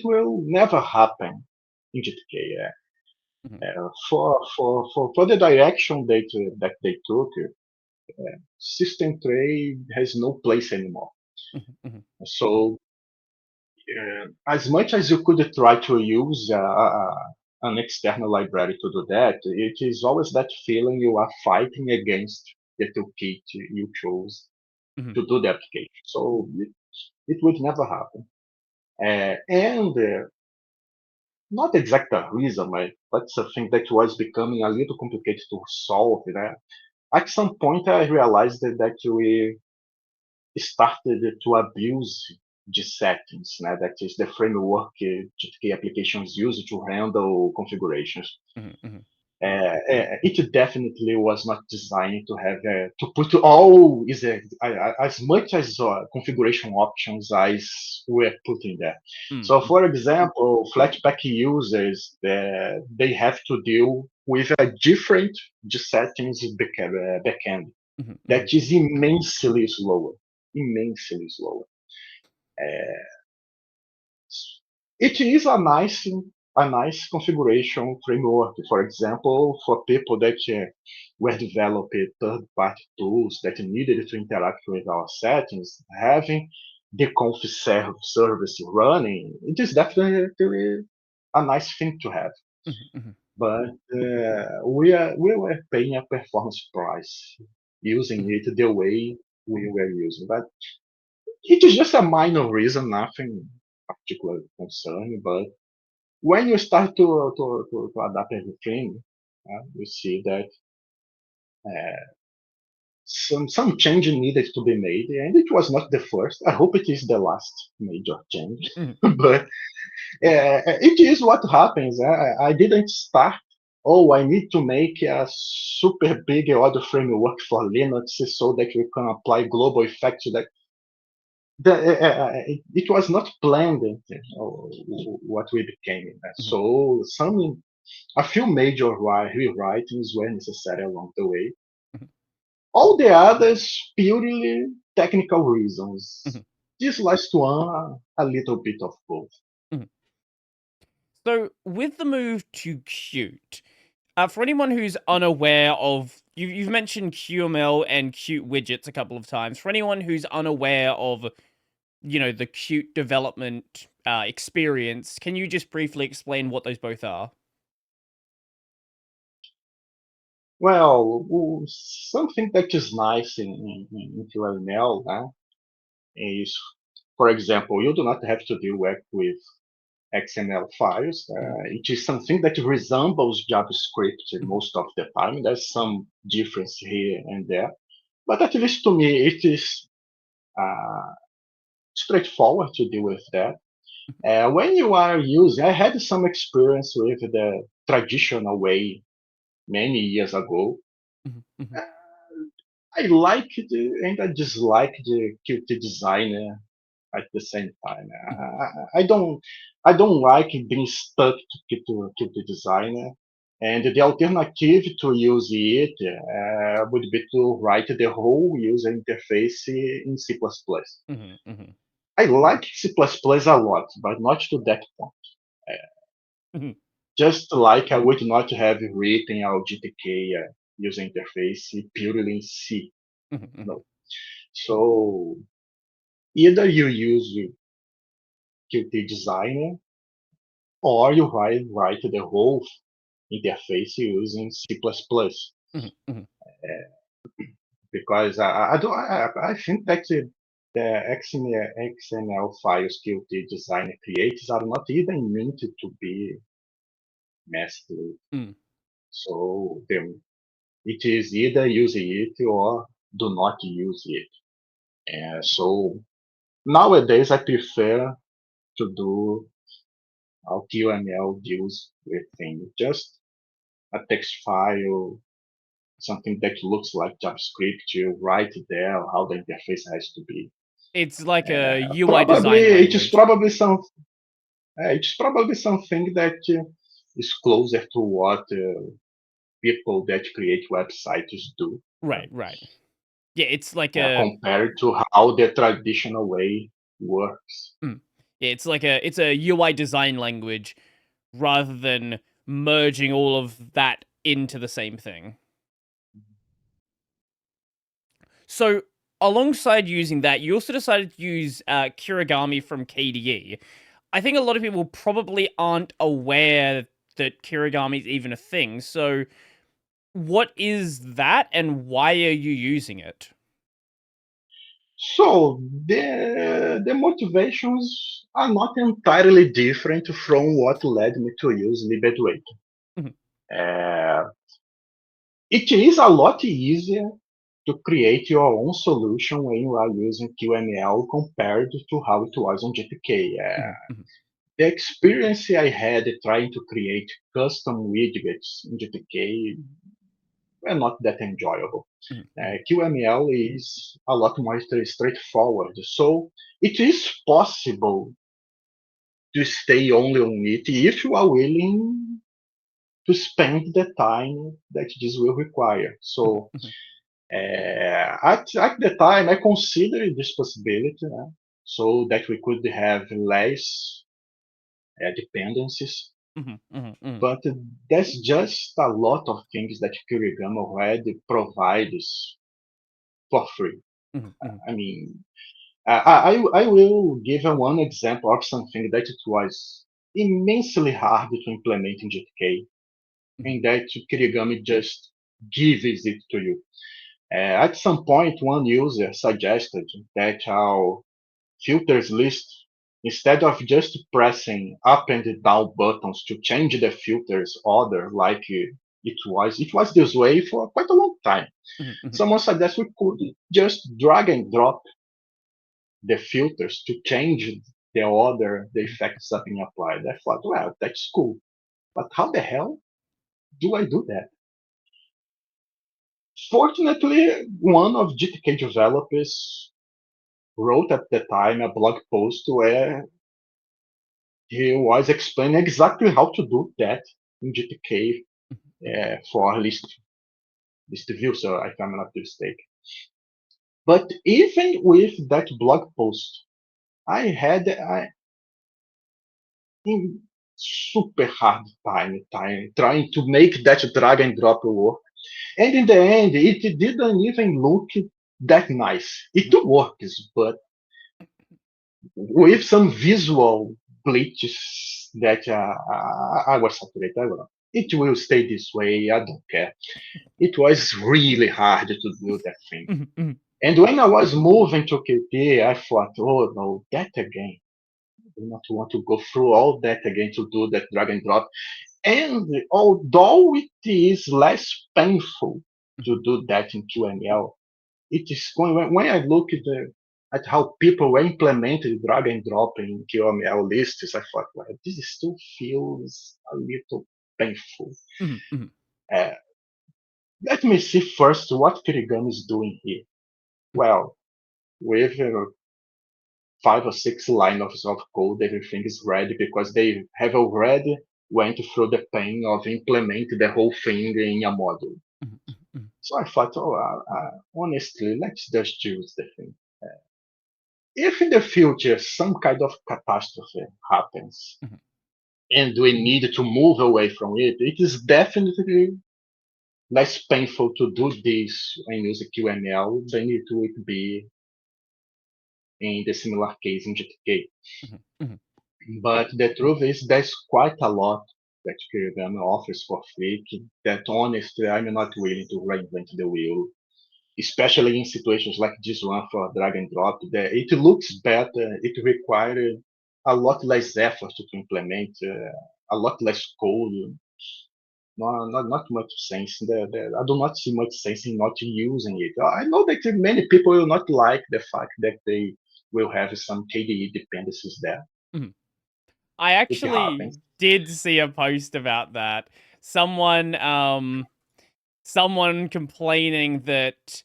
[SPEAKER 2] will never happen in GTK.
[SPEAKER 1] mhm,
[SPEAKER 2] For the direction that they took, system tray has no place anymore.
[SPEAKER 1] mhm, mhm,
[SPEAKER 2] So as much as you could try to use an external library to do that, it is always that feeling you are fighting against the toolkit you chose
[SPEAKER 1] mhm,
[SPEAKER 2] to do the application. So it would never happen. And not exact a reason, but something that was becoming a little complicated to solve. At some point, I realized that we started to abuse the settings, that is the framework GTK applications use to handle configurations.
[SPEAKER 1] mhm, mhm,
[SPEAKER 2] It definitely was not designed to have to put all as much as configuration options as were put in there.
[SPEAKER 1] mhm,
[SPEAKER 2] So,
[SPEAKER 1] mhm,
[SPEAKER 2] for example, Flatpak users they have to deal with a different settings backend
[SPEAKER 1] mhm,
[SPEAKER 2] that
[SPEAKER 1] mhm,
[SPEAKER 2] is immensely slower, immensely slower. It is a nice configuration framework. For example, for people that were developing third-party tools that needed to interact with our settings, having the conf service running, it is definitely a nice thing to have.
[SPEAKER 1] mhm, mhm,
[SPEAKER 2] But we were paying a performance price using
[SPEAKER 1] mhm,
[SPEAKER 2] it the way we were using. But it is just a minor reason, nothing particular concern. But when you start to adapt everything, you see that some change needed to be made, and it was not the first. I hope it is the last major change,
[SPEAKER 1] mhm,
[SPEAKER 2] but it is what happens. I didn't start. Oh, I need to make a super big audio framework for Linux so that we can apply global effects. It was not planned what we became.
[SPEAKER 1] mhm,
[SPEAKER 2] So some A few major rewritings were necessary along the way.
[SPEAKER 1] Mhm,
[SPEAKER 2] All the others purely technical
[SPEAKER 1] mhm,
[SPEAKER 2] reasons. This last one, a little bit of both.
[SPEAKER 1] mhm. So, with the move to Qt, for anyone who's unaware of, you've mentioned QML and Qt widgets a couple of times. For anyone who's unaware of, the Qt development experience, can you just briefly explain what those both are?
[SPEAKER 2] Well, something that is nice in QML is, for example, you do not have to do work with XML files.
[SPEAKER 1] Mhm,
[SPEAKER 2] It is something that resembles JavaScript
[SPEAKER 1] mhm,
[SPEAKER 2] most of the time. There's some difference here and there, but at least to me, it is uh, straightforward to deal with that. When you are using, I had some experience with the traditional way many years ago.
[SPEAKER 1] mhm, mhm,
[SPEAKER 2] Uh, I like it and I dislike the Qt designer at the same time.
[SPEAKER 1] mhm,
[SPEAKER 2] I don't like being stuck to the designer. And the alternative to use it would be to write the whole user interface in C++.
[SPEAKER 1] mhm, mhm,
[SPEAKER 2] I like C++ a lot, but not to that point. Uh,
[SPEAKER 1] mhm,
[SPEAKER 2] just like I would not have written our GTK user interface purely in C.
[SPEAKER 1] mhm, mhm,
[SPEAKER 2] No. So either you use Qt Designer or you write the whole interface using C++,
[SPEAKER 1] mhm, mhm.
[SPEAKER 2] because I think that the XML files Qt Designer creates are not even meant to be messed with.
[SPEAKER 1] Mm.
[SPEAKER 2] So it is either use it or do not use it. So nowadays I prefer to do QML deals with things, just a text file, something that looks like JavaScript, you write there how the interface has to be.
[SPEAKER 1] It's like a UI
[SPEAKER 2] Probably
[SPEAKER 1] design
[SPEAKER 2] it is
[SPEAKER 1] language.
[SPEAKER 2] probably some it's probably something that is closer to what people that create websites do
[SPEAKER 1] Right, right. Yeah, it's like a
[SPEAKER 2] compared to how the traditional way works.
[SPEAKER 1] mm. Yeah, it's a UI design language rather than merging all of that into the same thing. So, alongside using that, you also decided to use Kirigami from KDE. I think a lot of people probably aren't aware that Kirigami is even a thing. So, what is that and why are you using it?
[SPEAKER 2] So the motivations are not entirely different from what led me to use libadwaita.
[SPEAKER 1] Mhm,
[SPEAKER 2] Uh, it is a lot easier to create your own solution when you are using QML compared to how it was on GTK.
[SPEAKER 1] mhm, mhm,
[SPEAKER 2] The experience I had trying to create custom widgets in GTK were not that enjoyable.
[SPEAKER 1] mhm, mhm,
[SPEAKER 2] QML is a lot more straightforward, so it is possible to stay only on it if you are willing to spend the time that this will require.
[SPEAKER 1] mhm,
[SPEAKER 2] So
[SPEAKER 1] mhm,
[SPEAKER 2] at the time, I considered this possibility, so that we could have less dependencies.
[SPEAKER 1] mhm, mhm, mhm,
[SPEAKER 2] But there's just a lot of things that Kirigami already provides for free.
[SPEAKER 1] mhm, mhm,
[SPEAKER 2] I mean, I will give you one example of something that it was immensely hard to implement in GTK,
[SPEAKER 1] mhm,
[SPEAKER 2] and that Kirigami just gives it to you. At some point, one user suggested that our filters list, instead of just pressing up and down buttons to change the filters order like it was this way for quite a long time.
[SPEAKER 1] mhm, mhm,
[SPEAKER 2] Someone suggested we could just drag and drop the filters to change the order the
[SPEAKER 1] mhm,
[SPEAKER 2] effects are being applied. I thought, well, that's cool. But how the hell do I do that? Fortunately, one of GTK developers wrote at the time a blog post where he was explaining exactly how to do that in GTK for list view, so if I'm not mistaken. But even with that blog post, I had a super hard time trying to make that drag and drop work. And in the end, it didn't even look that nice. It works, but with some visual glitches that I was saturated. I don't know. It will stay this way. I don't care. It was really hard to do that thing. And when I was moving to KT, I thought, oh no, that again. I do not want to go through all that again to do that drag and drop. And although it is less painful to do that in QML, it is when I look at how people implemented drag and drop in QML lists, I thought, well, this still feels a little painful. Let me see first what Kirigami is doing here. Well, with 5 or 6 lines of code, everything is ready because they have already went through the pain of implementing the whole thing in a module. So I thought, honestly, let's just use the thing. If in the future some kind of catastrophe happens and we need to move away from it, it is definitely less painful to do this and use QML than it would be in the similar case in GTK. But the truth is, there's quite a lot that Kirigami offers for free that honestly I'm not willing to reinvent the wheel, especially in situations like this one for drag and drop. It looks better, it requires a lot less effort to implement, a lot less code. Not much sense. I do not see much sense in not using it. I know that many people will not like the fact that they will have some KDE dependencies there.
[SPEAKER 1] I
[SPEAKER 2] If it
[SPEAKER 1] actually
[SPEAKER 2] happens.
[SPEAKER 1] did see a post about that. Someone complaining that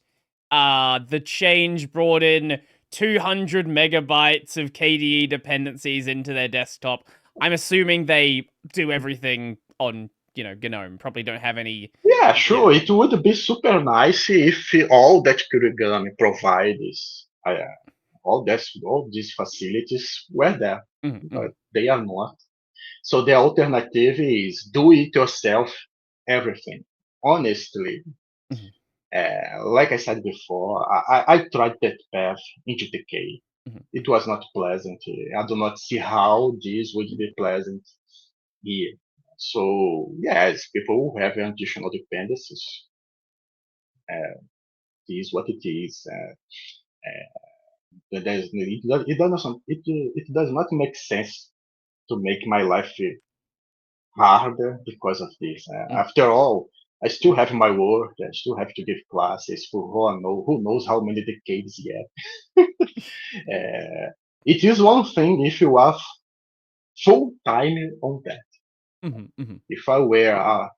[SPEAKER 1] the change brought in 200 megabytes of KDE dependencies into their desktop. I'm assuming they do everything on, GNOME. Probably don't have any.
[SPEAKER 2] Yeah, sure. It would be super nice if all that Kirigami provides, all these facilities were there, but they are not. So the alternative is do it yourself, everything. Honestly, like I said before, I tried that path in GTK. It was not pleasant. I do not see how this would be pleasant here. So yes, people who have additional dependencies. It is what it is. It does not make sense to make my life harder because of this. After all, I still have my work. I still have to give classes for who knows how many decades yet. It is one thing if you are full time on that. If I were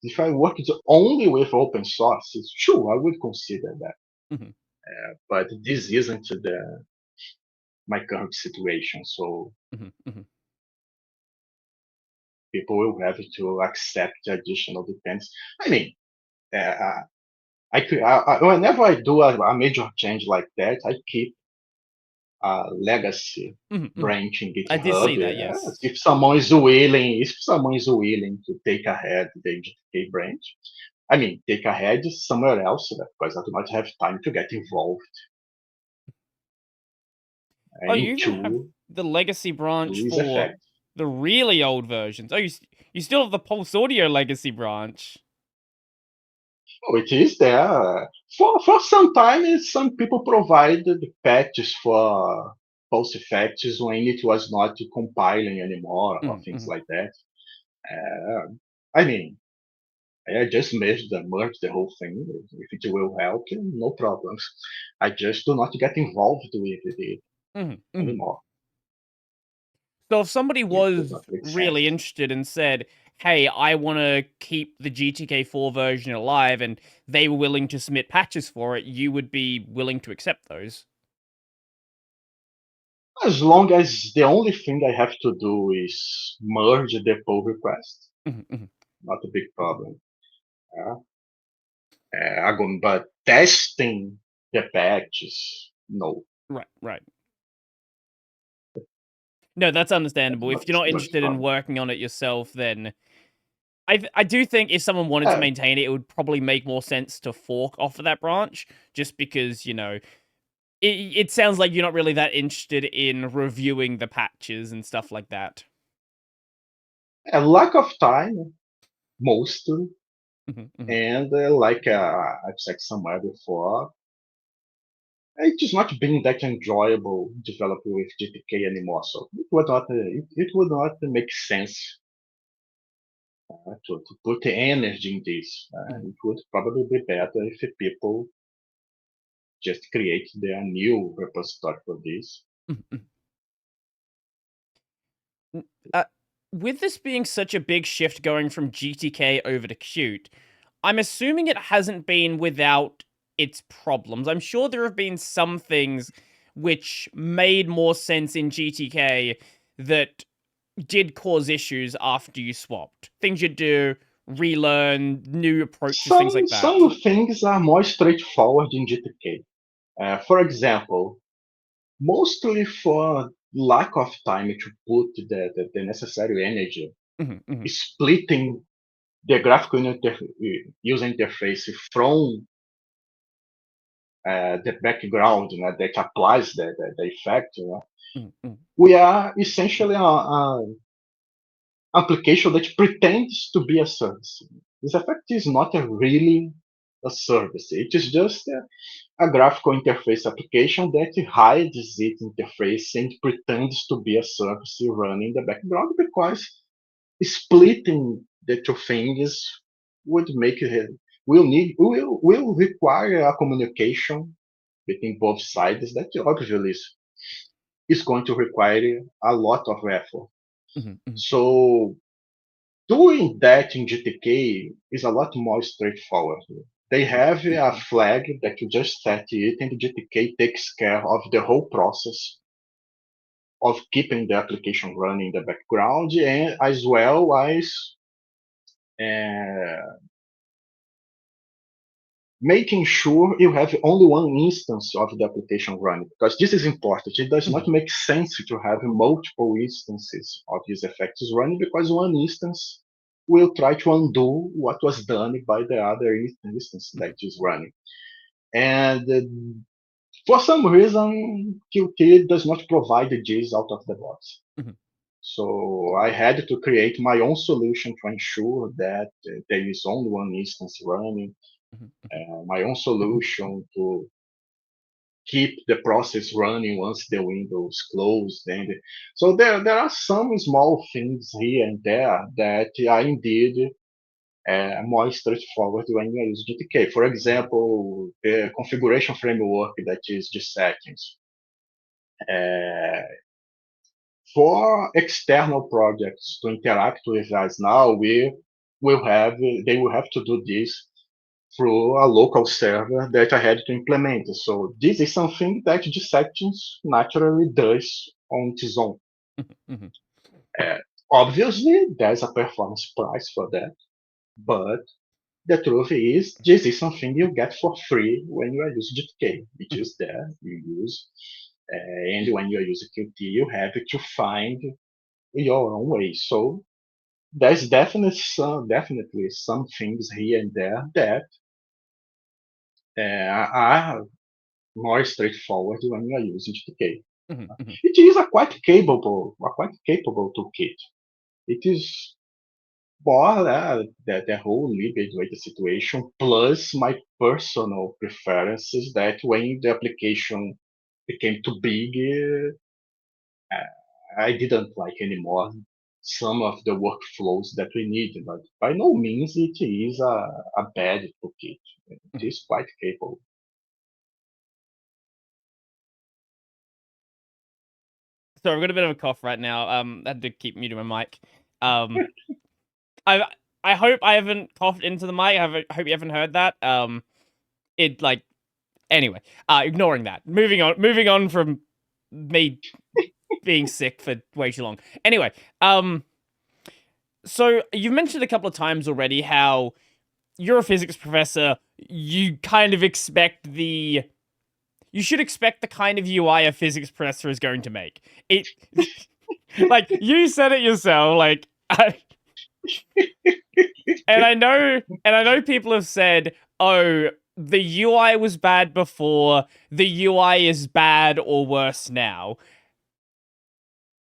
[SPEAKER 2] if I worked only with open source, sure, I would consider that. But this isn't my current situation, so people will have to accept additional depends. I mean, uh, whenever I do a major change like that, I keep a legacy branch in
[SPEAKER 1] I did
[SPEAKER 2] GitHub.
[SPEAKER 1] see that, yes.
[SPEAKER 2] If someone is willing to take ahead the GTK branch, I mean, take ahead somewhere else because I do not have time to get involved
[SPEAKER 1] Oh, you even have
[SPEAKER 2] into
[SPEAKER 1] the legacy branch
[SPEAKER 2] these
[SPEAKER 1] for
[SPEAKER 2] effects.
[SPEAKER 1] the really old versions. Oh, you still have the Pulse Audio legacy branch.
[SPEAKER 2] Oh, it is there. For some time, some people provided patches for post effects when it was not compiling anymore or things like that. I mean, I just merge the whole thing. If it will help, no problems. I just do not get involved with it anymore.
[SPEAKER 1] So if somebody
[SPEAKER 2] It does
[SPEAKER 1] was
[SPEAKER 2] not make
[SPEAKER 1] really
[SPEAKER 2] sense.
[SPEAKER 1] interested and said, "Hey, I want to keep the GTK4 version alive," and they were willing to submit patches for it, you would be willing to accept those.
[SPEAKER 2] As long as the only thing I have to do is merge the pull request,
[SPEAKER 1] Mhm, mhm.
[SPEAKER 2] not a big problem. But testing the patches, no.
[SPEAKER 1] Right, right. No, that's understandable. If you're not
[SPEAKER 2] Much
[SPEAKER 1] interested in
[SPEAKER 2] problem.
[SPEAKER 1] working on it yourself, then I do think if someone wanted to
[SPEAKER 2] Uh,
[SPEAKER 1] maintain it, it would probably make more sense to fork off of that branch, just because, it sounds like you're not really that interested in reviewing the patches and stuff like that.
[SPEAKER 2] a lack of time, mostly,
[SPEAKER 1] Mhm, mhm.
[SPEAKER 2] and like I've said somewhere before, it is not being that enjoyable developing with GTK anymore. So it would not make sense to put the energy in this.
[SPEAKER 1] Mhm,
[SPEAKER 2] It would probably be better if people just create their new repository for this.
[SPEAKER 1] mhm, mhm. N- Uh, with this being such a big shift going from GTK over to Qt, I'm assuming it hasn't been without its problems. I'm sure there have been some things which made more sense in GTK that did cause issues after you swapped. Things you do, relearn, new approaches, things like that.
[SPEAKER 2] Some things are more straightforward in GTK. For example, mostly for lack of time to put the necessary energy,
[SPEAKER 1] Mhm, mhm,
[SPEAKER 2] splitting the graphical user interface from the background that applies the effect.
[SPEAKER 1] mhm, mhm,
[SPEAKER 2] We are essentially an application that pretends to be a service. This effect is not really a service. It is just a graphical interface application that hides its interface and pretends to be a service running in the background because splitting the two things would make it will require a communication between both sides that obviously is going to require a lot of effort.
[SPEAKER 1] mhm, mhm,
[SPEAKER 2] So doing that in GTK is a lot more straightforward. They
[SPEAKER 1] mhm,
[SPEAKER 2] have
[SPEAKER 1] mhm,
[SPEAKER 2] a
[SPEAKER 1] mhm,
[SPEAKER 2] flag that you just set it, and GTK takes care of the whole process of keeping the application running in the background, and as well as uh, making sure you have only one instance of the application running, because this is important. It does not
[SPEAKER 1] mhm,
[SPEAKER 2] make sense to have multiple instances of these effects running, because one instance will try to undo what was done by the other instance that is running. And for some reason, Qt does not provide this out of the box.
[SPEAKER 1] mhm,
[SPEAKER 2] So I had to create my own solution to ensure that there is only one instance running,
[SPEAKER 1] mhm, mhm.
[SPEAKER 2] my own solution to keep the process running once the window is closed. And so there are some small things here and there that are indeed more straightforward when you use GTK. For example, the configuration framework that is the settings. Uh, for external projects to interact with us now, they will have to do this through a local server that I had to implement. So this is something that the settings naturally does on its own.
[SPEAKER 1] Mhm, mhm,
[SPEAKER 2] Uh, Obviously, there's a performance price for that, but the truth is, this is something you get for free when you are using GTK. It
[SPEAKER 1] mhm,
[SPEAKER 2] is there, you use, and when you are using Qt, you have to find your own way. So there's definitely some things here and there that are more straightforward when you are using GTK.
[SPEAKER 1] mhm, mhm.
[SPEAKER 2] It is a quite capable toolkit. It is more the whole liberated situation plus my personal preferences that when the application became too big, I didn't like anymore some of the workflows that we need. But by no means it is a bad toolkit. It
[SPEAKER 1] Mhm.
[SPEAKER 2] is quite capable.
[SPEAKER 1] So I've got a bit of a cough right now. I had to keep muting my mic. Um, I I hope I haven't coughed into the mic. I hope you haven't heard that. It like anyway. Ignoring that. Moving on. Moving on from me being sick for way too long. Anyway, so you've mentioned a couple of times already how you're a physics professor. You kind of expect the you should expect the kind of UI a physics professor is going to make. It like you said it yourself, like and I know people have said, "Oh, the UI was bad before, the UI is bad or worse now."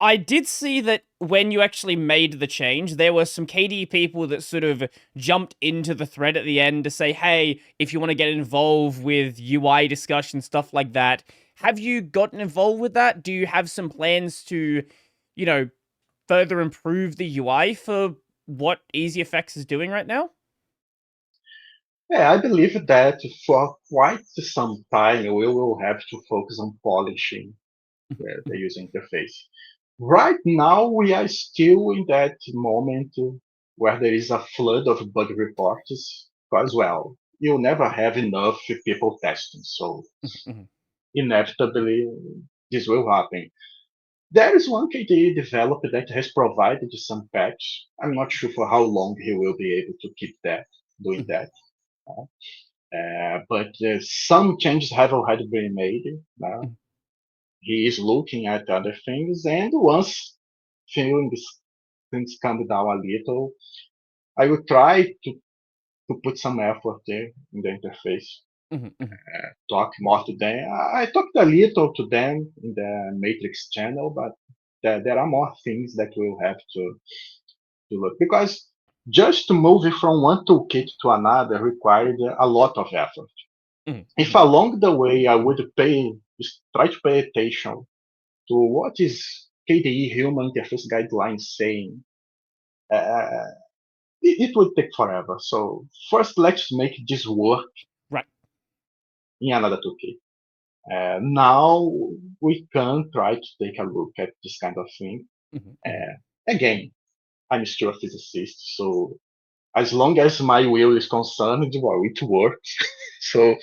[SPEAKER 1] I did see that when you actually made the change, there were some KDE people that sort of jumped into the thread at the end to say, hey, if you want to get involved with UI discussion, stuff like that. Have you gotten involved with that? Do you have some plans to, further improve the UI for what EasyFX is doing right now?
[SPEAKER 2] Yeah, I believe that for quite some time we will have to focus on polishing the user interface. Right now, we are still in that moment where there is a flood of bug reports, because, well, you'll never have enough people testing, so inevitably this will happen. There is one KDE developer that has provided some patch. I'm not sure for how long he will be able to keep doing that. But some changes have already been made. He is looking at other things, and once things calm down a little, I will try to put some effort there in the interface. Talk more to them. I talked a little to them in the Matrix channel, but there are more things that we'll have to look, because just to move from one toolkit to another required a lot of effort. If along the way I would try to pay attention to what is KDE Human Interface Guidelines saying, it would take forever. So first, let's make this work
[SPEAKER 1] right
[SPEAKER 2] in another toolkit. Now we can try to take a look at this kind of thing. Again, I'm still a physicist, so as long as my will is concerned, well, it works. So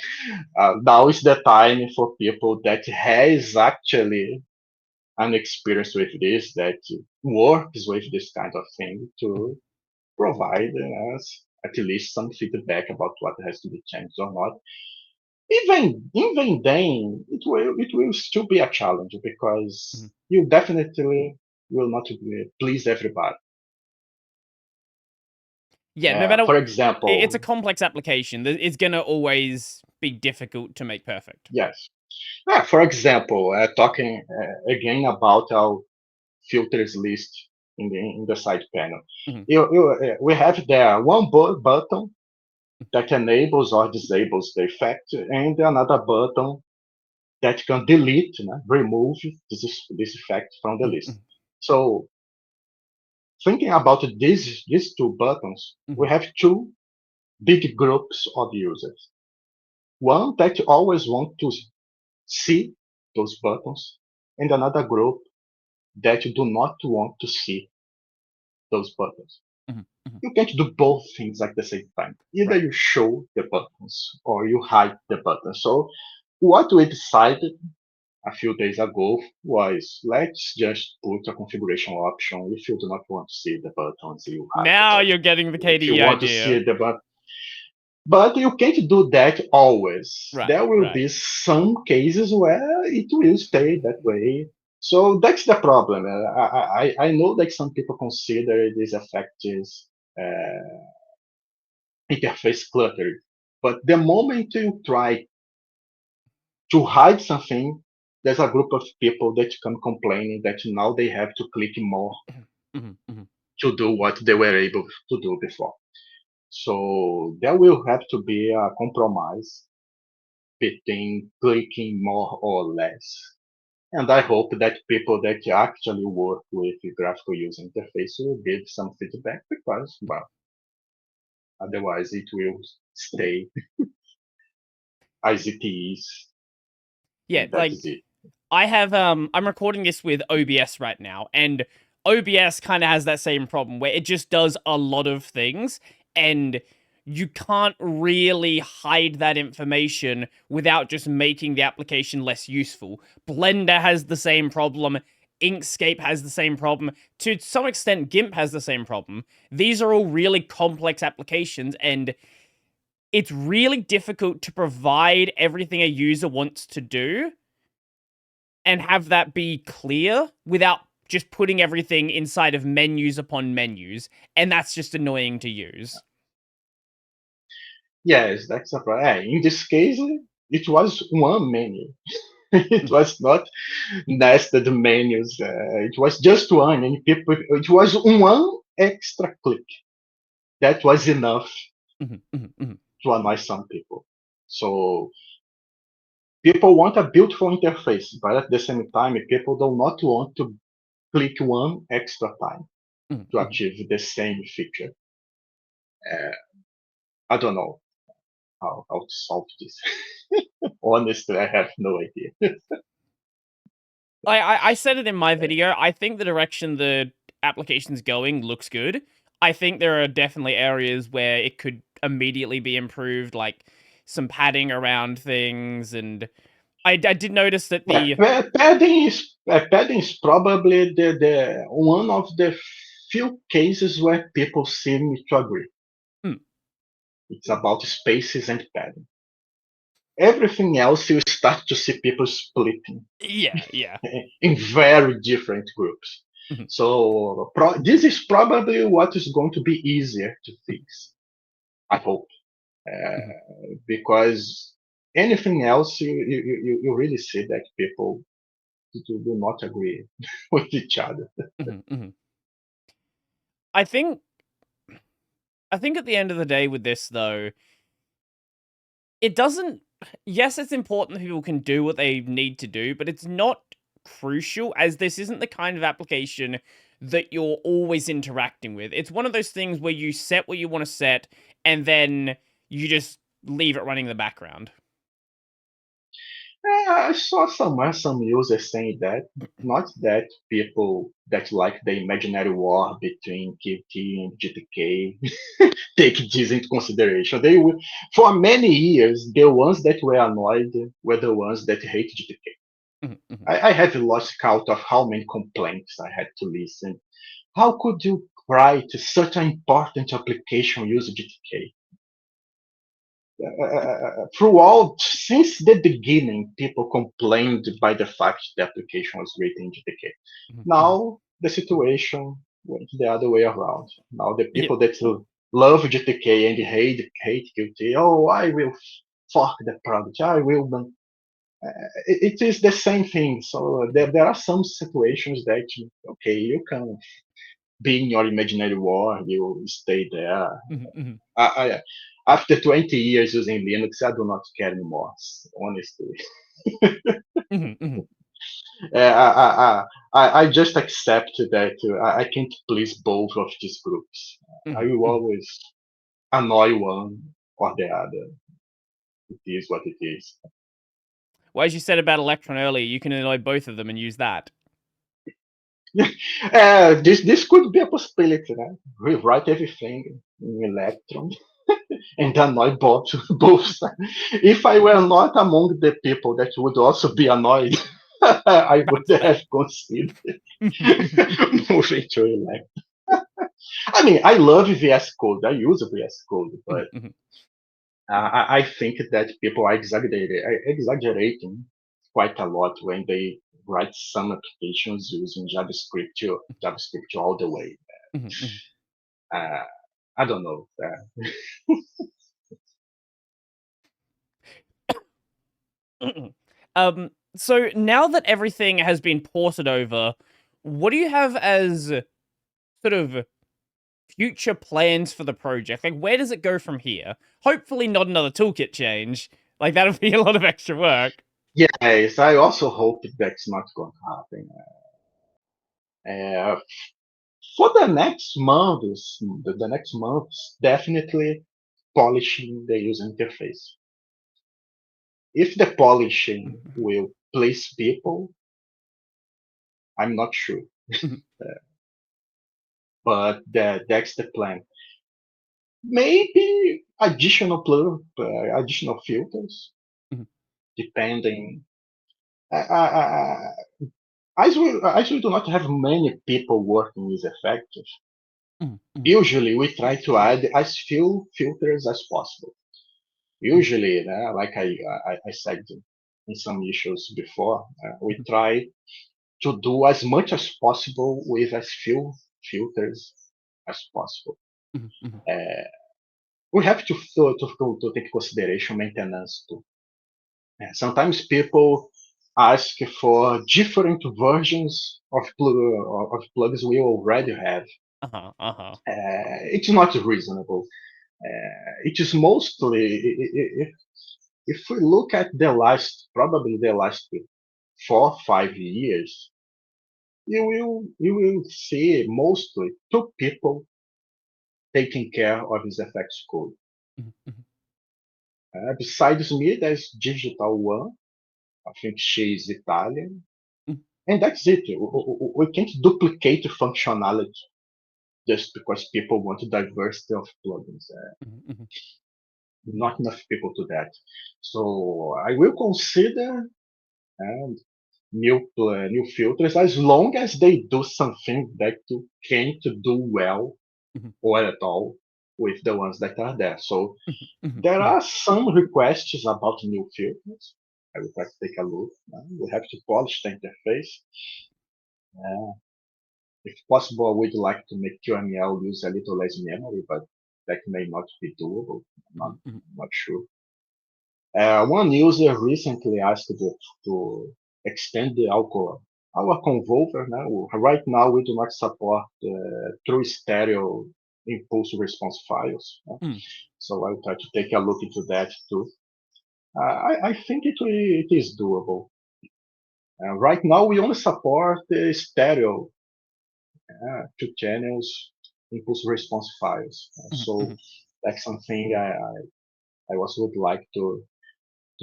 [SPEAKER 2] now is the time for people that has actually an experience with this, that works with this kind of thing, to provide us at least some feedback about what has to be changed or not. Even then, it will still be a challenge, because you definitely will not please everybody.
[SPEAKER 1] Yeah, no matter
[SPEAKER 2] For example,
[SPEAKER 1] it's a complex application. It's gonna always be difficult to make perfect.
[SPEAKER 2] yes. For example, talking again about our filters list in the side panel. We have there one button that enables or disables the effect, and another button that can delete, remove this effect from the list. So thinking about these two buttons, we have two big groups of users. One that always want to see those buttons, and another group that do not want to see those buttons. You can't do both things at the same time. Either you show the buttons or you hide the buttons. So what we decided a few days ago was, let's just put a configuration option. If you do not want to see the buttons, you hide
[SPEAKER 1] Now
[SPEAKER 2] the button.
[SPEAKER 1] you're getting the
[SPEAKER 2] If you
[SPEAKER 1] KDE
[SPEAKER 2] want to
[SPEAKER 1] idea.
[SPEAKER 2] see the button, but you can't do that always.
[SPEAKER 1] Right,
[SPEAKER 2] There will be some cases where it will stay that way. So that's the problem. I know that some people consider this effect is interface cluttered, but the moment you try to hide something, there's a group of people that come complaining that now they have to click more to do what they were able to do before. So there will have to be a compromise between clicking more or less. And I hope that people that actually work with the graphical user interface will give some feedback, because, well, otherwise it will stay as it is.
[SPEAKER 1] Yeah,
[SPEAKER 2] That is it.
[SPEAKER 1] I have I'm recording this with OBS right now, and OBS kind of has that same problem where it just does a lot of things, and you can't really hide that information without just making the application less useful. Blender has the same problem. Inkscape has the same problem. To some extent, GIMP has the same problem. These are all really complex applications, and it's really difficult to provide everything a user wants to do and have that be clear without just putting everything inside of menus upon menus, and that's just annoying to use.
[SPEAKER 2] Yes, that's a problem. In this case, it was one menu. It was not nested menus. It was just one, and people. It was one extra click. That was enough to annoy some people. So people want a beautiful interface, but at the same time, people do not want to click one extra time to achieve the same feature. I don't know how to solve this. Honestly, I have no idea.
[SPEAKER 1] I said it in my video. I think the direction the application's going looks good. I think there are definitely areas where it could immediately be improved, like some padding around things, and I did notice that the
[SPEAKER 2] Padding is probably the one of the few cases where people seem to agree. It's about spaces and padding. Everything else you start to see people splitting
[SPEAKER 1] yeah.
[SPEAKER 2] in very different groups. So this is probably what is going to be easier to fix. I hope, because anything else you really see that people do not agree with each other.
[SPEAKER 1] I think at the end of the day with this though, it doesn't. Yes, it's important that people can do what they need to do, but it's not crucial, as this isn't the kind of application that you're always interacting with. It's one of those things where you set what you want to set, and then you just leave it running in the background.
[SPEAKER 2] I saw some users saying that, not that people that like the imaginary war between Qt and GTK take this into consideration. They will, for many years, the ones that were annoyed were the ones that hate GTK. I have lost count of how many complaints I had to listen. How could you write such an important application using GTK? Throughout, since the beginning, people complained by the fact the application was written in GTK. Now the situation went the other way around. Now the people that love GTK and hate Qt, oh, I will fork the product. I will. It is the same thing. So there are some situations that okay, you can be in your imaginary war. You stay there. After 20 years using Linux, I do not care anymore, honestly. I just accept that I can't please both of these groups. I will always annoy one or the other. It is what it is.
[SPEAKER 1] Well, as you said about Electron earlier, you can annoy both of them and use that.
[SPEAKER 2] This could be a possibility, right? Rewrite everything in Electron and annoy both sides. If I were not among the people that would also be annoyed, I would have considered moving to Electron. I mean, I love VS Code. I use VS Code, but I think that people are exaggerating quite a lot when they write some applications using JavaScript all the way. I don't know.
[SPEAKER 1] So now that everything has been ported over, what do you have as sort of future plans for the project? Like, where does it go from here? Hopefully not another toolkit change. Like, that'll be a lot of extra work.
[SPEAKER 2] Yes, I also hope that's not going to happen. For the next months, definitely polishing the user interface. If the polishing will please people, I'm not sure. But that's the plan. maybe additional filters,
[SPEAKER 1] Mhm,
[SPEAKER 2] depending. Uh, as we do not have many people working with effects,
[SPEAKER 1] mhm, mhm,
[SPEAKER 2] usually we try to add as few filters as possible.
[SPEAKER 1] mhm,
[SPEAKER 2] Usually, like I said in some issues before, we
[SPEAKER 1] mhm,
[SPEAKER 2] try to do as much as possible with as few filters as possible.
[SPEAKER 1] mhm, mhm,
[SPEAKER 2] Uh, we have to take consideration maintenance too. Sometimes people ask for different versions of plugs we already have.
[SPEAKER 1] uh-huh, uh-huh.
[SPEAKER 2] It's not reasonable. It is mostly, if we look at probably the last 4 or 5 years, you will see mostly two people taking care of his FX code.
[SPEAKER 1] Mhm, mhm,
[SPEAKER 2] Besides me, there's Digital One. I think she's Italian.
[SPEAKER 1] mhm,
[SPEAKER 2] And that's it. We can't duplicate functionality just because people want diversity of plugins.
[SPEAKER 1] mhm, mhm,
[SPEAKER 2] Not enough people to that. So I will consider uh, new filters as long as they do something that you can't do well
[SPEAKER 1] mhm,
[SPEAKER 2] or at all with the ones that are there. So
[SPEAKER 1] mhm, mhm,
[SPEAKER 2] there
[SPEAKER 1] mhm.
[SPEAKER 2] are some requests about new filters. I will try to take a look. We have to polish the interface. Uh, if possible, I would like to make QML use a little less memory, but that may not be doable.
[SPEAKER 1] Mhm, mhm,
[SPEAKER 2] I'm not sure. One user recently asked to extend our convolver. Now, right now, we do not support true stereo impulse response files.
[SPEAKER 1] mhm,
[SPEAKER 2] So I'll try to take a look into that too. I think it is doable. Right now, we only support stereo 2 channels impulse response files.
[SPEAKER 1] mhm,
[SPEAKER 2] So
[SPEAKER 1] mhm,
[SPEAKER 2] that's something I also would like to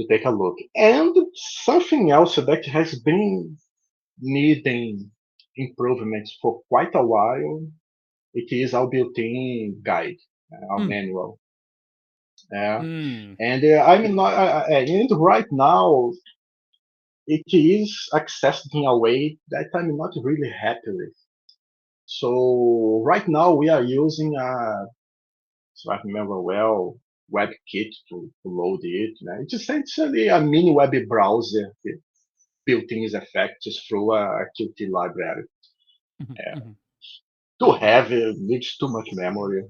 [SPEAKER 2] take a look. And something else that has been needing improvements for quite a while, it is our built-in guide, our
[SPEAKER 1] mhm,
[SPEAKER 2] manual. Uh,
[SPEAKER 1] mhm,
[SPEAKER 2] and I'm not, and right now it is accessed in a way that I'm not really happy with. So right now we are using so I remember well, WebKit to load it. It's essentially a mini web browser with built-in effects through a Qt library.
[SPEAKER 1] mhm, mhm,
[SPEAKER 2] Too heavy, needs too much memory.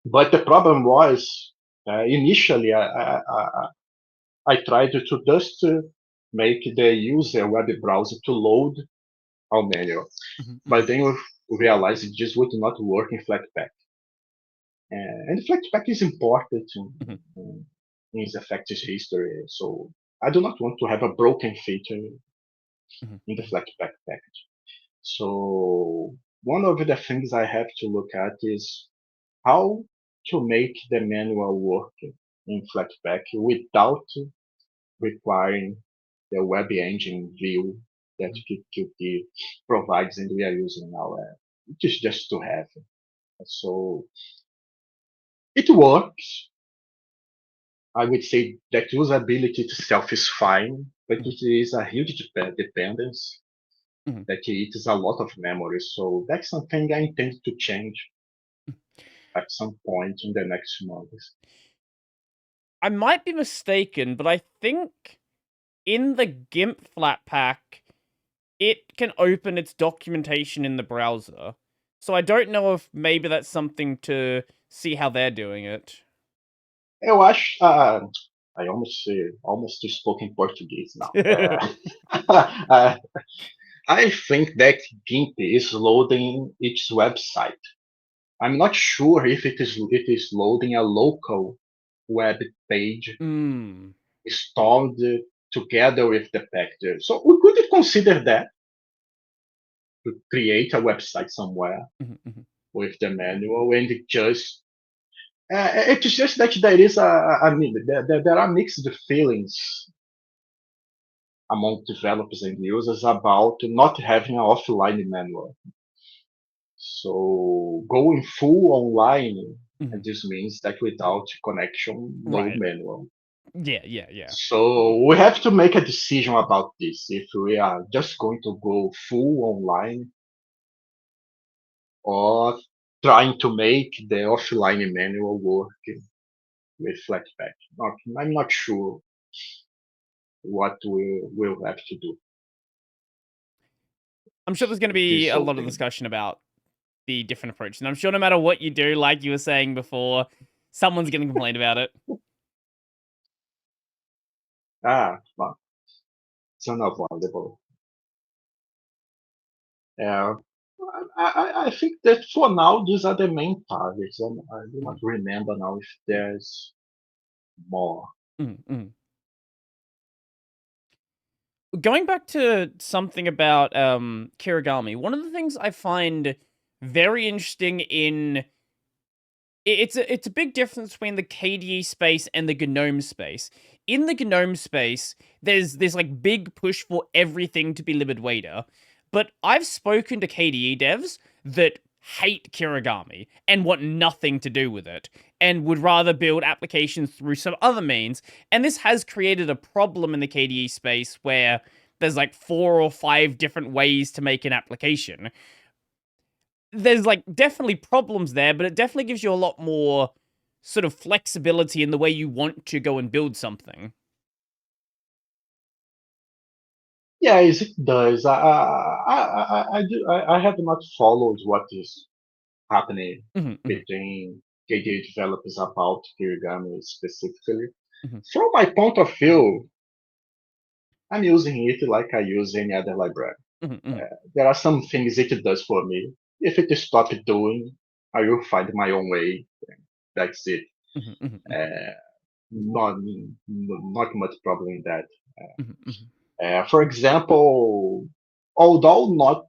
[SPEAKER 2] But the problem was, initially, I tried to just make the user web browser to load our manual.
[SPEAKER 1] mhm,
[SPEAKER 2] But
[SPEAKER 1] mhm,
[SPEAKER 2] then we realized it just would not work in Flatpak. And Flatpak is important
[SPEAKER 1] mhm,
[SPEAKER 2] in its effects history. So I do not want to have a broken feature
[SPEAKER 1] mhm,
[SPEAKER 2] in the
[SPEAKER 1] mhm,
[SPEAKER 2] Flatpak package. So one of the things I have to look at is how to make the manual work in Flatpak without requiring the web engine view that
[SPEAKER 1] mhm.
[SPEAKER 2] Qt provides and we are using now. It is just to have. So it works. I would say that usability itself is fine, but
[SPEAKER 1] Mhm,
[SPEAKER 2] it is a huge dependence
[SPEAKER 1] mhm.
[SPEAKER 2] that it eats a lot of memory. So that's something I intend to change at some point in the next months.
[SPEAKER 1] I might be mistaken, but I think in the GIMP Flatpak, it can open its documentation in the browser. So I don't know if maybe that's something to see how they're doing it.
[SPEAKER 2] Eu acho. I almost spoke in Portuguese now. Uh, I think that GIMP is loading its website. I'm not sure if it is loading a local web page
[SPEAKER 1] Hmm.
[SPEAKER 2] installed together with the package. So we could consider that to create a website somewhere
[SPEAKER 1] Mhm, mhm,
[SPEAKER 2] with the manual and just. It's just that there is I mean, there are mixed feelings among developers and users about not having an offline manual. So going full online, and
[SPEAKER 1] Mhm.
[SPEAKER 2] this means that without connection, no
[SPEAKER 1] Right.
[SPEAKER 2] manual.
[SPEAKER 1] Yeah, yeah, yeah.
[SPEAKER 2] So we have to make a decision about this. If we are just going to go full online or trying to make the offline manual work with Flatpak. I'm not sure what we'll have to do.
[SPEAKER 1] I'm sure there's going to be
[SPEAKER 2] This
[SPEAKER 1] a
[SPEAKER 2] whole
[SPEAKER 1] lot of
[SPEAKER 2] thing.
[SPEAKER 1] discussion about the different approaches. And I'm sure no matter what you do, like you were saying before, someone's going to complain about it.
[SPEAKER 2] Well, it's unavoidable. Uh, I think that for now these are the main targets. And I do not
[SPEAKER 1] Mhm,
[SPEAKER 2] remember now if there's more.
[SPEAKER 1] mhm, mhm. Going back to something about Kirigami, one of the things I find very interesting in it's a big difference between the KDE space and the GNOME space. In the GNOME space, there's this like big push for everything to be libadwaita, but I've spoken to KDE devs that hate Kirigami and want nothing to do with it and would rather build applications through some other means. And this has created a problem in the KDE space where there's like 4 or 5 different ways to make an application. There's like definitely problems there, but it definitely gives you a lot more sort of flexibility in the way you want to go and build something.
[SPEAKER 2] Yes, it does. I have not followed what is happening
[SPEAKER 1] Mhm, mhm,
[SPEAKER 2] between KDE developers about Kirigami specifically.
[SPEAKER 1] mhm,
[SPEAKER 2] From my point of view, I'm using it like I use any other library.
[SPEAKER 1] mhm, mhm,
[SPEAKER 2] There are some things it does for me. If it stops doing, I will find my own way. That's it.
[SPEAKER 1] mhm, mhm, mhm,
[SPEAKER 2] Uh, not much problem in that.
[SPEAKER 1] mhm, mhm,
[SPEAKER 2] For example, although not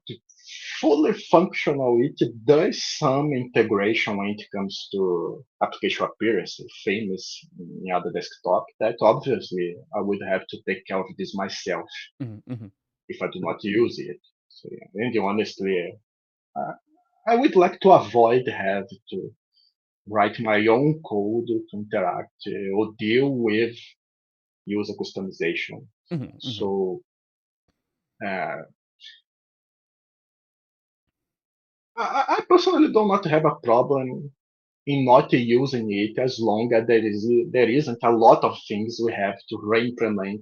[SPEAKER 2] fully functional, it does some integration when it comes to application appearance, famous in other desktop. That obviously I would have to take care of this myself
[SPEAKER 1] mhm, mhm,
[SPEAKER 2] if I do not use it. So, yeah, and honestly, uh, I would like to avoid have to write my own code to interact or deal with user customization.
[SPEAKER 1] mhm, mhm,
[SPEAKER 2] So uh, I personally do not have a problem in not using it as long as there isn't a lot of things we have to re-implement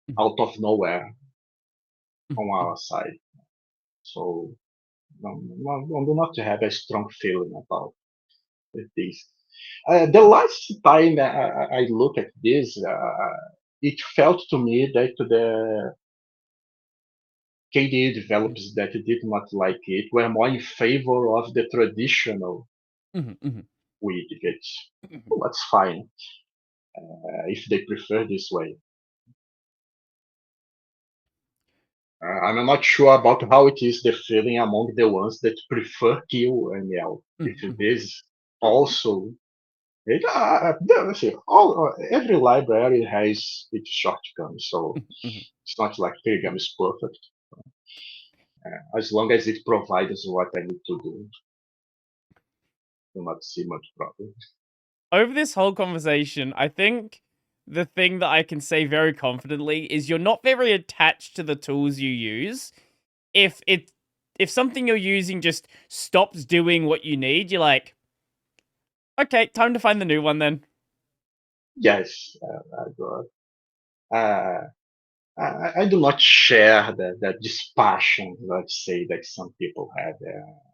[SPEAKER 1] mhm,
[SPEAKER 2] out of nowhere
[SPEAKER 1] mhm,
[SPEAKER 2] on
[SPEAKER 1] mhm,
[SPEAKER 2] our side. So I do not have a strong feeling about this. The last time I look at this, it felt to me that the KDE developers that did not like it were more in favor of the traditional
[SPEAKER 1] mhm, mhm,
[SPEAKER 2] widgets.
[SPEAKER 1] mhm.
[SPEAKER 2] Well, that's fine if they prefer this way. I'm not sure about how it is the feeling among the ones that prefer QML. If
[SPEAKER 1] Mhm, mhm,
[SPEAKER 2] this also, every library has its shortcomings, so
[SPEAKER 1] mhm, mhm.
[SPEAKER 2] it's not like Telegram is perfect. As long as it provides what I need to do, do not see much problem.
[SPEAKER 1] Over this whole conversation, I think the thing that I can say very confidently is you're not very attached to the tools you use. If it if something you're using just stops doing what you need, you're like, okay, time to find the new one then.
[SPEAKER 2] Yes, uh, I do not share this passion, let's say, that some people have.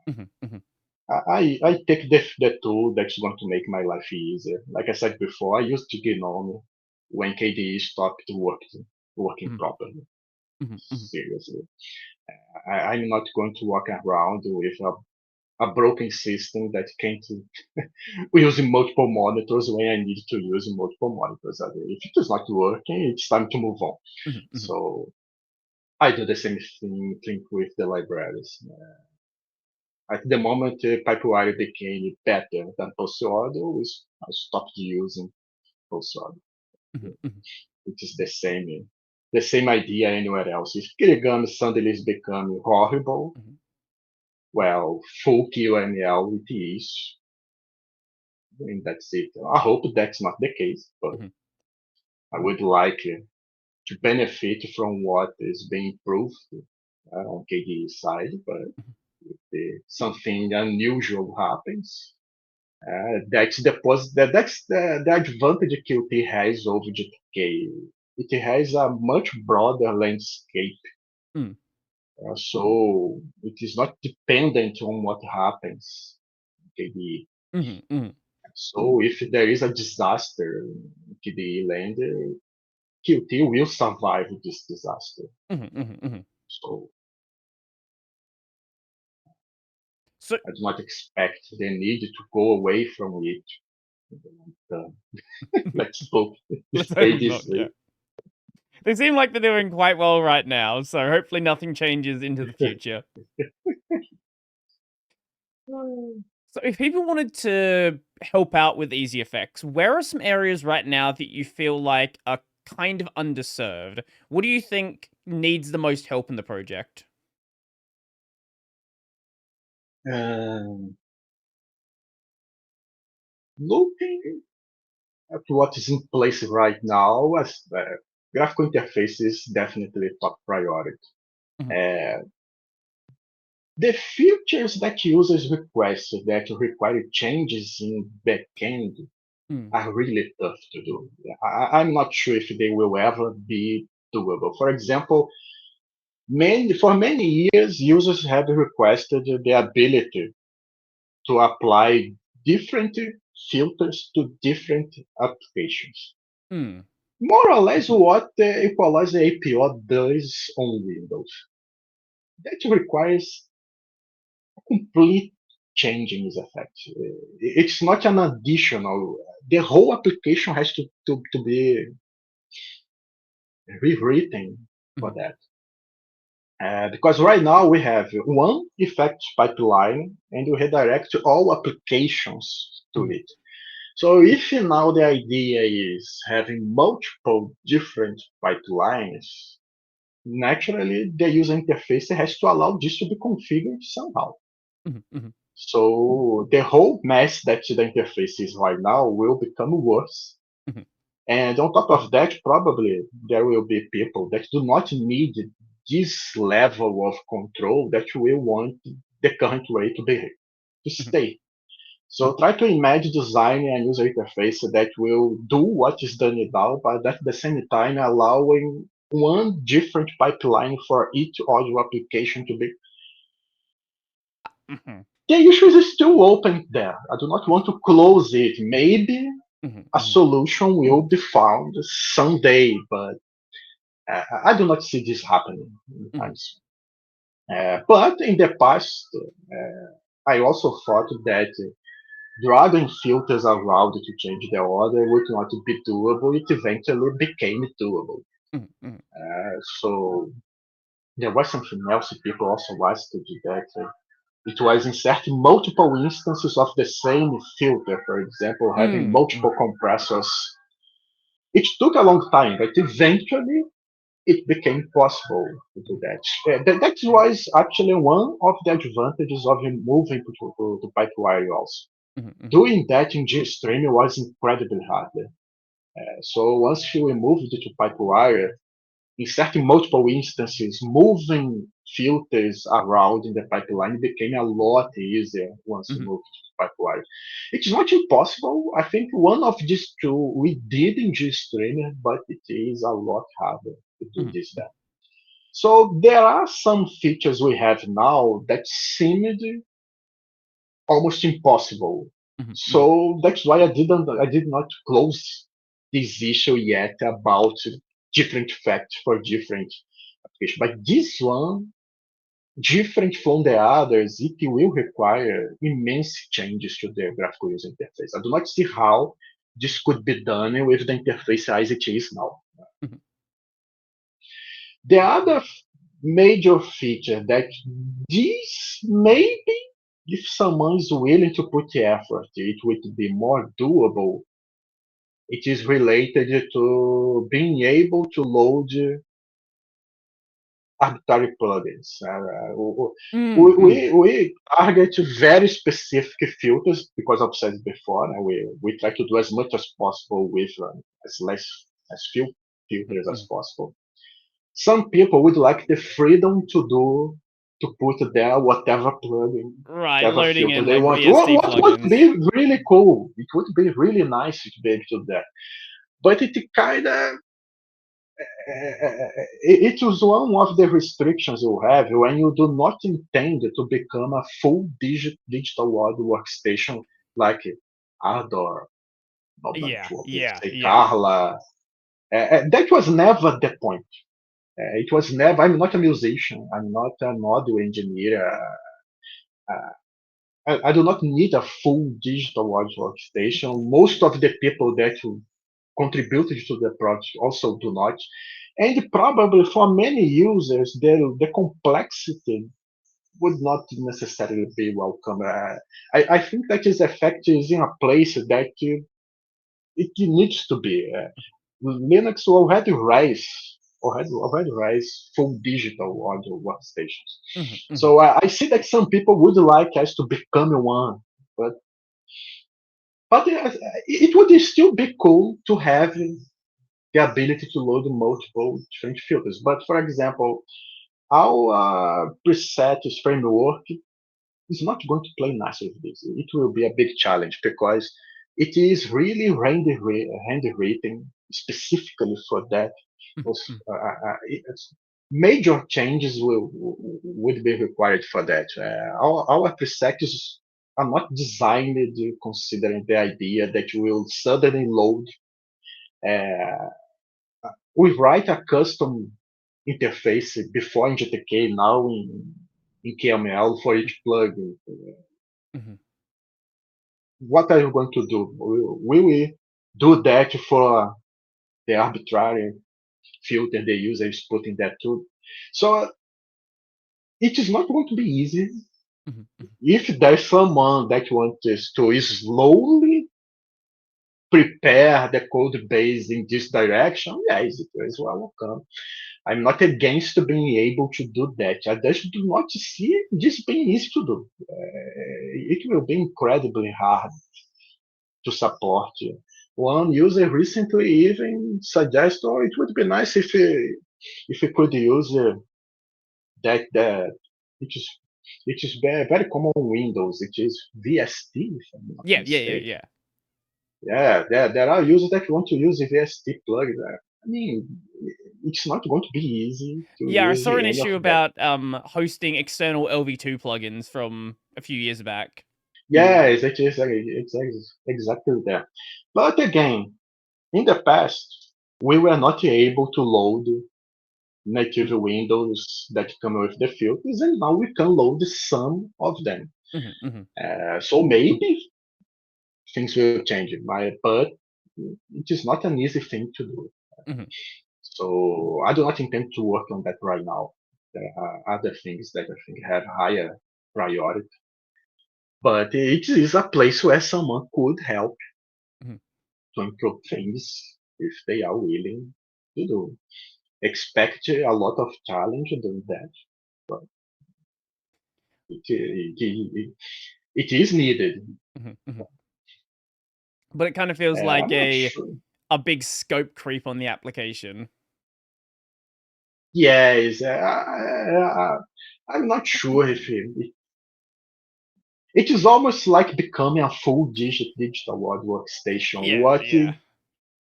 [SPEAKER 1] Mhm, mhm,
[SPEAKER 2] I take the tool that's going to make my life easier. Like I said before, I used to GNOME when KDE stopped working
[SPEAKER 1] mhm,
[SPEAKER 2] properly.
[SPEAKER 1] mhm, mhm,
[SPEAKER 2] Seriously, I'm not going to walk around with a broken system that can't use multiple monitors when I need to use multiple monitors. If it is not working, it's time to move on.
[SPEAKER 1] mhm, mhm,
[SPEAKER 2] So I do the same thing with the libraries. At the moment, Pipewire became better than Pulseado, I stopped using Pulseado.
[SPEAKER 1] mhm, mhm,
[SPEAKER 2] It is the same idea anywhere else. If Kirigami suddenly is becoming horrible,
[SPEAKER 1] mhm.
[SPEAKER 2] well, full QML it is, and that's it. I hope that's not the case, but
[SPEAKER 1] Mhm.
[SPEAKER 2] I would like to benefit from what is being improved on KDE side, but
[SPEAKER 1] Mhm.
[SPEAKER 2] if something unusual happens, that's the advantage Qt has over GTK. It has a much broader landscape,
[SPEAKER 1] Mm.
[SPEAKER 2] so it is not dependent on what happens in KDE.
[SPEAKER 1] Mhm. Mhm.
[SPEAKER 2] So if there is a disaster in KDE land, Qt will survive this disaster.
[SPEAKER 1] Mhm. Mhm. Mhm.
[SPEAKER 2] So
[SPEAKER 1] So
[SPEAKER 2] I do not expect the need to go away from it. Uh, let's hope to
[SPEAKER 1] let's hope
[SPEAKER 2] stay
[SPEAKER 1] not.
[SPEAKER 2] this
[SPEAKER 1] Yeah.
[SPEAKER 2] way.
[SPEAKER 1] They seem like they're doing quite well right now, so hopefully nothing changes into the future. So, if people wanted to help out with easy effects, where are some areas right now that you feel like are kind of underserved? What do you think needs the most help in the project?
[SPEAKER 2] Um, looking at what is in place right now, as graphical interface is definitely top priority.
[SPEAKER 1] Mhm.
[SPEAKER 2] Uh, the features that users request that require changes in backend
[SPEAKER 1] Mm.
[SPEAKER 2] are really tough to do. I'm not sure if they will ever be doable. For example, for many years, users have requested the ability to apply different filters to different applications.
[SPEAKER 1] Mm.
[SPEAKER 2] More or less what the Equalizer APO does on Windows. That requires complete change in this effect. It's not an additional. The whole application has to be rewritten for
[SPEAKER 1] Mhm.
[SPEAKER 2] that. Because right now we have one effect pipeline and we redirect all applications to
[SPEAKER 1] Mhm.
[SPEAKER 2] it. So if now the idea is having multiple different pipelines, naturally the user interface has to allow this to be configured somehow.
[SPEAKER 1] Mhm. Mhm.
[SPEAKER 2] So the whole mess that the interface is right now will become worse.
[SPEAKER 1] Mhm.
[SPEAKER 2] And on top of that, probably there will be people that do not need this level of control that will want the current way to be to
[SPEAKER 1] Mhm.
[SPEAKER 2] stay. So try to imagine designing a user interface that will do what is done now, but at the same time allowing one different pipeline for each audio application to be.
[SPEAKER 1] Mhm.
[SPEAKER 2] The issue is still open there. I do not want to close it. Maybe
[SPEAKER 1] Mhm.
[SPEAKER 2] a
[SPEAKER 1] Mhm.
[SPEAKER 2] solution will be found someday, but I do not see this happening
[SPEAKER 1] Mhm.
[SPEAKER 2] anytime soon. But in the past, I also thought that dragging filters around to change the order would not be doable. It eventually became doable.
[SPEAKER 1] Mhm. Mhm.
[SPEAKER 2] So there was something else people also asked to do that. It was inserting multiple instances of the same filter, for example, having
[SPEAKER 1] Mm. Mhm.
[SPEAKER 2] multiple compressors. It took a long time, but eventually it became possible to do that. That was actually one of the advantages of moving to Pipewire also.
[SPEAKER 1] Mhm. Mhm.
[SPEAKER 2] Doing that in GStream was incredibly hard. So once we moved to Pipewire, inserting multiple instances, moving filters around in the pipeline became a lot easier once we
[SPEAKER 1] Mhm.
[SPEAKER 2] moved to Pipewire. It's not impossible. I think one of these two we did in GStream, but it is a lot harder to do
[SPEAKER 1] Mhm.
[SPEAKER 2] this then. So there are some features we have now that seemed almost impossible.
[SPEAKER 1] Mhm. Mhm.
[SPEAKER 2] So that's why I did not close this issue yet about different facts for different applications. But this one, different from the others, it will require immense changes to the graphical user interface. I do not see how this could be done with the interface as it is now.
[SPEAKER 1] Mhm.
[SPEAKER 2] The other major feature that this maybe if someone is willing to put the effort, it would be more doable. It is related to being able to load arbitrary plugins.
[SPEAKER 1] Mm-hmm.
[SPEAKER 2] We target very specific filters because I've said before. We try to do as much as possible with as few filters as possible. Some people would like the freedom to put there whatever plugin,
[SPEAKER 1] Right,
[SPEAKER 2] whatever
[SPEAKER 1] loading
[SPEAKER 2] filter
[SPEAKER 1] in
[SPEAKER 2] they
[SPEAKER 1] like
[SPEAKER 2] want.
[SPEAKER 1] VST
[SPEAKER 2] What would
[SPEAKER 1] plugins.
[SPEAKER 2] be really cool? It would be really nice to be able to do that. But it kind of it is one of the restrictions you have when you do not intend to become a full digital audio workstation like Ardor,
[SPEAKER 1] Yeah, yeah,
[SPEAKER 2] say
[SPEAKER 1] yeah.
[SPEAKER 2] Carla. That was never the point. It was never. I'm not a musician. I'm not an audio engineer. I do not need a full digital audio workstation. Most of the people that contributed to the project also do not. And probably for many users, the complexity would not necessarily be welcome. I think that this effect is in a place that it needs to be. Linux already rise full digital audio workstations.
[SPEAKER 1] Hmm, hmm.
[SPEAKER 2] So I see that some people would like us to become one, but it would still be cool to have the ability to load multiple different filters. But for example, our presets framework is not going to play nice with this. It will be a big challenge because it is really handwritten specifically for that.
[SPEAKER 1] Mhm,
[SPEAKER 2] Major changes would be required for that. Our presets are not designed considering the idea that you will suddenly load. Uh, we write a custom interface before in GTK, now in KML for each plugin.
[SPEAKER 1] mhm.
[SPEAKER 2] What are you going to do? Will we do that for the arbitrary filter the user is putting that to? So it is not going to be easy.
[SPEAKER 1] Mhm, mhm.
[SPEAKER 2] If there's someone that wants to slowly prepare the code base in this direction, yes, it is welcome. I'm not against being able to do that. I just do not see this being easy to do. It will be incredibly hard to support. One user recently even suggested, "Oh, it would be nice if we could use that it is very common on Windows. It is VST, if I'm not
[SPEAKER 1] Yeah, yeah, yeah,
[SPEAKER 2] mistaken.
[SPEAKER 1] yeah.
[SPEAKER 2] Yeah, there are users that want to use the VST plugin. I mean, it's not going to be easy to
[SPEAKER 1] Yeah, I
[SPEAKER 2] use
[SPEAKER 1] saw an
[SPEAKER 2] any of
[SPEAKER 1] issue
[SPEAKER 2] that.
[SPEAKER 1] about hosting external LV2 plugins from a few years back.
[SPEAKER 2] Yes, it's exactly that. But again, in the past, we were not able to load native
[SPEAKER 1] Mhm,
[SPEAKER 2] windows that come with the filters, and now we can load some of them.
[SPEAKER 1] mhm, mhm,
[SPEAKER 2] So maybe things will change, but it is not an easy thing to do.
[SPEAKER 1] mhm,
[SPEAKER 2] So I do not intend to work on that right now. There are other things that I think have higher priority, but it is a place where someone could help
[SPEAKER 1] mhm.
[SPEAKER 2] to improve things if they are willing to do. Expect a lot of challenge doing that, but it is needed.
[SPEAKER 1] Mhm, mhm. But it kind of feels like
[SPEAKER 2] I'm not sure.
[SPEAKER 1] a big scope creep on the application.
[SPEAKER 2] Yes, I'm not sure if it is almost like becoming a full digital world workstation.
[SPEAKER 1] Yeah,
[SPEAKER 2] What
[SPEAKER 1] yeah.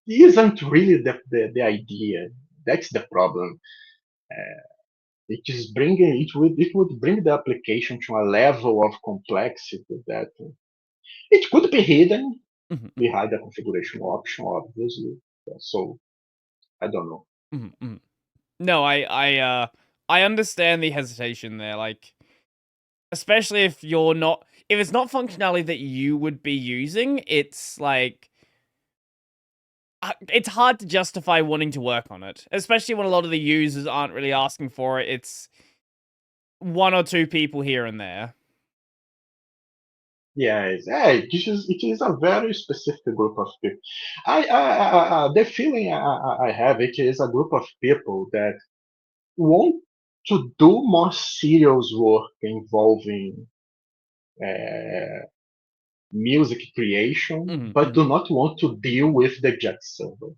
[SPEAKER 2] isn't really the idea. That's the problem. It would bring the application to a level of complexity that it could be hidden
[SPEAKER 1] Mhm, mhm,
[SPEAKER 2] behind the configuration option, obviously. So I don't know.
[SPEAKER 1] mhm, mhm. No, I understand the hesitation there. Like, especially if it's not functionality that you would be using, it's like it's hard to justify wanting to work on it, especially when a lot of the users aren't really asking for it. It's one or two people here and there.
[SPEAKER 2] Yes, it is a very specific group of people. The feeling I have it is a group of people that won't. to do more serious work involving music creation,
[SPEAKER 1] Mhm,
[SPEAKER 2] but
[SPEAKER 1] mhm.
[SPEAKER 2] do not want to deal with the Jack server.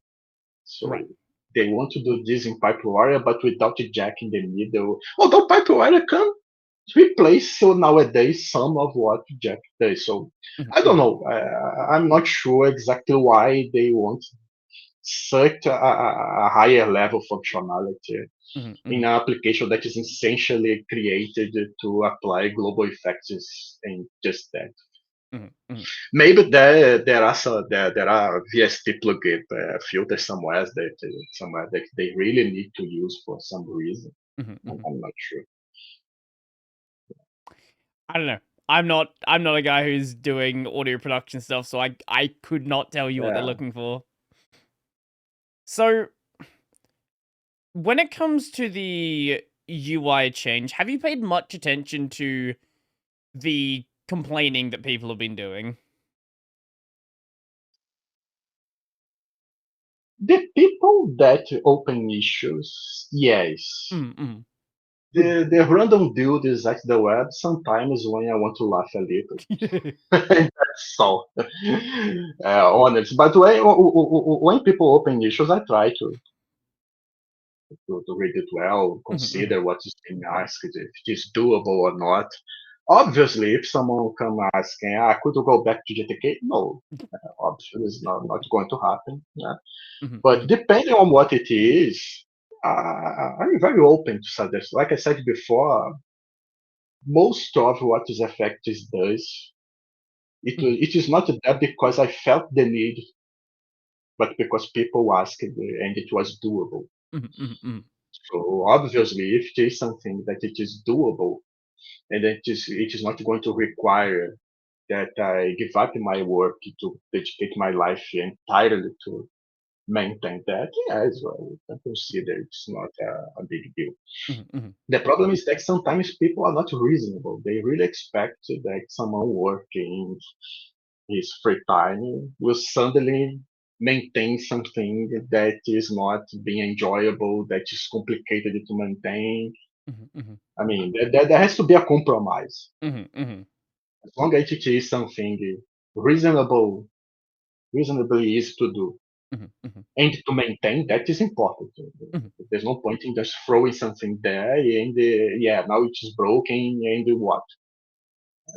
[SPEAKER 1] Right.
[SPEAKER 2] So they want to do this in Pipewire, but without the Jack in the middle. Although Pipewire can replace so nowadays some of what Jack does. So
[SPEAKER 1] Mhm,
[SPEAKER 2] I don't
[SPEAKER 1] mhm,
[SPEAKER 2] know. I'm not sure exactly why they want such a higher level functionality
[SPEAKER 1] mhm,
[SPEAKER 2] in
[SPEAKER 1] mhm,
[SPEAKER 2] an application that is essentially created to apply global effects and just that.
[SPEAKER 1] mhm, mhm,
[SPEAKER 2] Maybe there are VST plugin filters somewhere that they really need to use for some reason.
[SPEAKER 1] mhm, mhm.
[SPEAKER 2] I'm not sure.
[SPEAKER 1] I don't know. I'm not a guy who's doing audio production stuff, so I could not tell you what they're
[SPEAKER 2] Yeah.
[SPEAKER 1] looking for. So, when it comes to the UI change, have you paid much attention to the complaining that people have been doing?
[SPEAKER 2] The people that open issues, yes.
[SPEAKER 1] Mm, mm.
[SPEAKER 2] The random dudes at the web sometimes when I want to laugh a little. That's all. Honest. But when people open issues, I try to read it well,
[SPEAKER 1] Mhm, mhm.
[SPEAKER 2] consider what is being asked, if it is doable or not. Obviously, if someone come asking, could you go back to GTK? No, obviously, it's not going to happen. Yeah.
[SPEAKER 1] Mhm,
[SPEAKER 2] But
[SPEAKER 1] mhm.
[SPEAKER 2] depending on what it is, I'm very open to suggest. Like I said before, most of what is Effects does,
[SPEAKER 1] Mhm,
[SPEAKER 2] it is not that because I felt the need, but because people asked and it was doable.
[SPEAKER 1] mhm, mhm, mhm.
[SPEAKER 2] So obviously, if it is something that it is doable and it is not going to require that I give up my work to dedicate my life entirely to maintain that, yes, well, I can consider it's not a big deal.
[SPEAKER 1] Mhm, mhm.
[SPEAKER 2] The problem is that sometimes people are not reasonable. They really expect that someone working his free time will suddenly maintain something that is not being enjoyable, that is complicated to maintain.
[SPEAKER 1] Mhm, mhm.
[SPEAKER 2] I mean, there has to be a compromise.
[SPEAKER 1] Mhm, mhm.
[SPEAKER 2] As long as it is something reasonable, reasonably easy to do,
[SPEAKER 1] Mhm, mhm.
[SPEAKER 2] and to maintain, that is important.
[SPEAKER 1] Mhm,
[SPEAKER 2] There's no point in just throwing something there and yeah, now it is broken and what?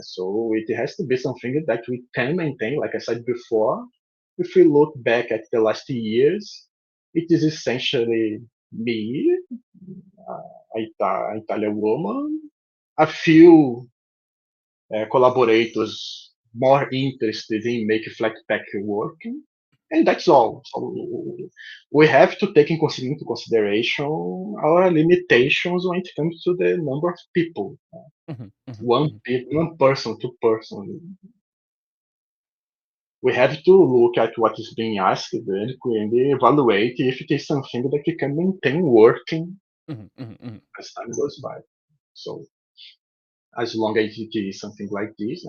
[SPEAKER 2] So it has to be something that we can maintain. Like I said before, if we look back at the last years, it is essentially me, a Italian woman, a few collaborators more interested in making Flatpak working, and that's all. So we have to take into consideration our limitations when it comes to the number of people.
[SPEAKER 1] mhm, mhm,
[SPEAKER 2] One,
[SPEAKER 1] mhm.
[SPEAKER 2] one person, two person. We have to look at what is being asked and evaluate if it is something that we can maintain working
[SPEAKER 1] Mhm, mhm, mhm.
[SPEAKER 2] as time goes by. So as long as it is something like this,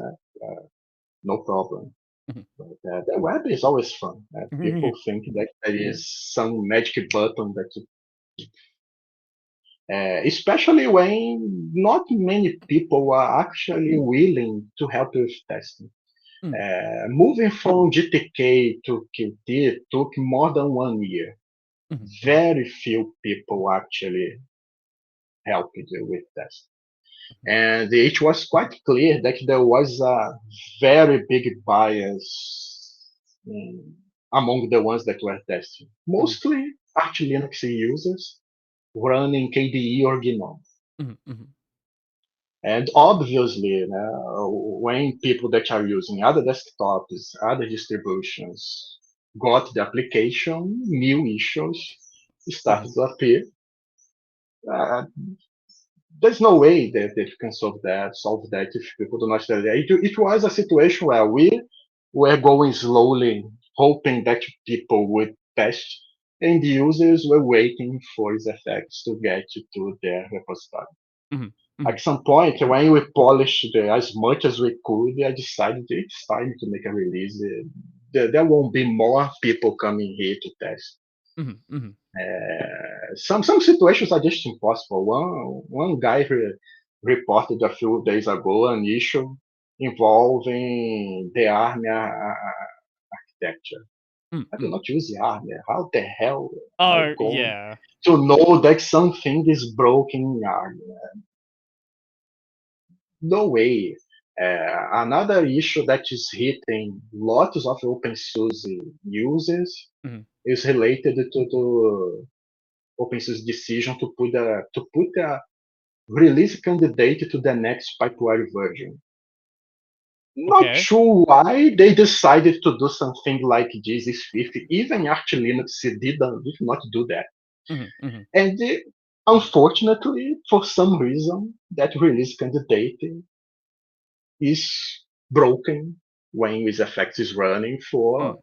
[SPEAKER 2] no problem.
[SPEAKER 1] Mhm.
[SPEAKER 2] But the web is always fun. People
[SPEAKER 1] Mhm,
[SPEAKER 2] think that there is some magic button that, especially when not many people are actually willing to help with testing.
[SPEAKER 1] mhm,
[SPEAKER 2] Moving from GTK to Qt took more than 1 year.
[SPEAKER 1] mhm, mhm,
[SPEAKER 2] Very few people actually helped with testing. And it was quite clear that there was a very big bias mm, among the ones that were testing.
[SPEAKER 1] mhm,
[SPEAKER 2] Mostly Arch Linux users running KDE or GNOME.
[SPEAKER 1] mhm, mhm.
[SPEAKER 2] And obviously, when people that are using other desktops, other distributions, got the application, new issues
[SPEAKER 1] Mhm,
[SPEAKER 2] started to appear. Uh, there's no way that you can solve that if people do not study. It was a situation where we were going slowly, hoping that people would test, and the users were waiting for its effects to get to their repository.
[SPEAKER 1] mhm,
[SPEAKER 2] At
[SPEAKER 1] mhm.
[SPEAKER 2] some point, when we polished as much as we could, I decided it's time to make a release. There won't be more people coming here to test.
[SPEAKER 1] Mhm, mhm.
[SPEAKER 2] Some situations are just impossible. One guy reported a few days ago an issue involving the ARM architecture.
[SPEAKER 1] Mm,
[SPEAKER 2] I do
[SPEAKER 1] mm.
[SPEAKER 2] not use the ARM. How the hell am I
[SPEAKER 1] Oh,
[SPEAKER 2] going
[SPEAKER 1] yeah.
[SPEAKER 2] to know that something is broken in ARM? No way. Another issue that is hitting lots of OpenSUSE users
[SPEAKER 1] Mhm.
[SPEAKER 2] is related to the OpenSUSE decision to put a release candidate to the next Pipewire version. Not
[SPEAKER 1] Okay.
[SPEAKER 2] sure why they decided to do something like this is 50. Even Arch Linux did not do that.
[SPEAKER 1] Mhm, mhm.
[SPEAKER 2] And unfortunately, for some reason, that release candidate is broken when WizFX is running
[SPEAKER 1] Mm,
[SPEAKER 2] for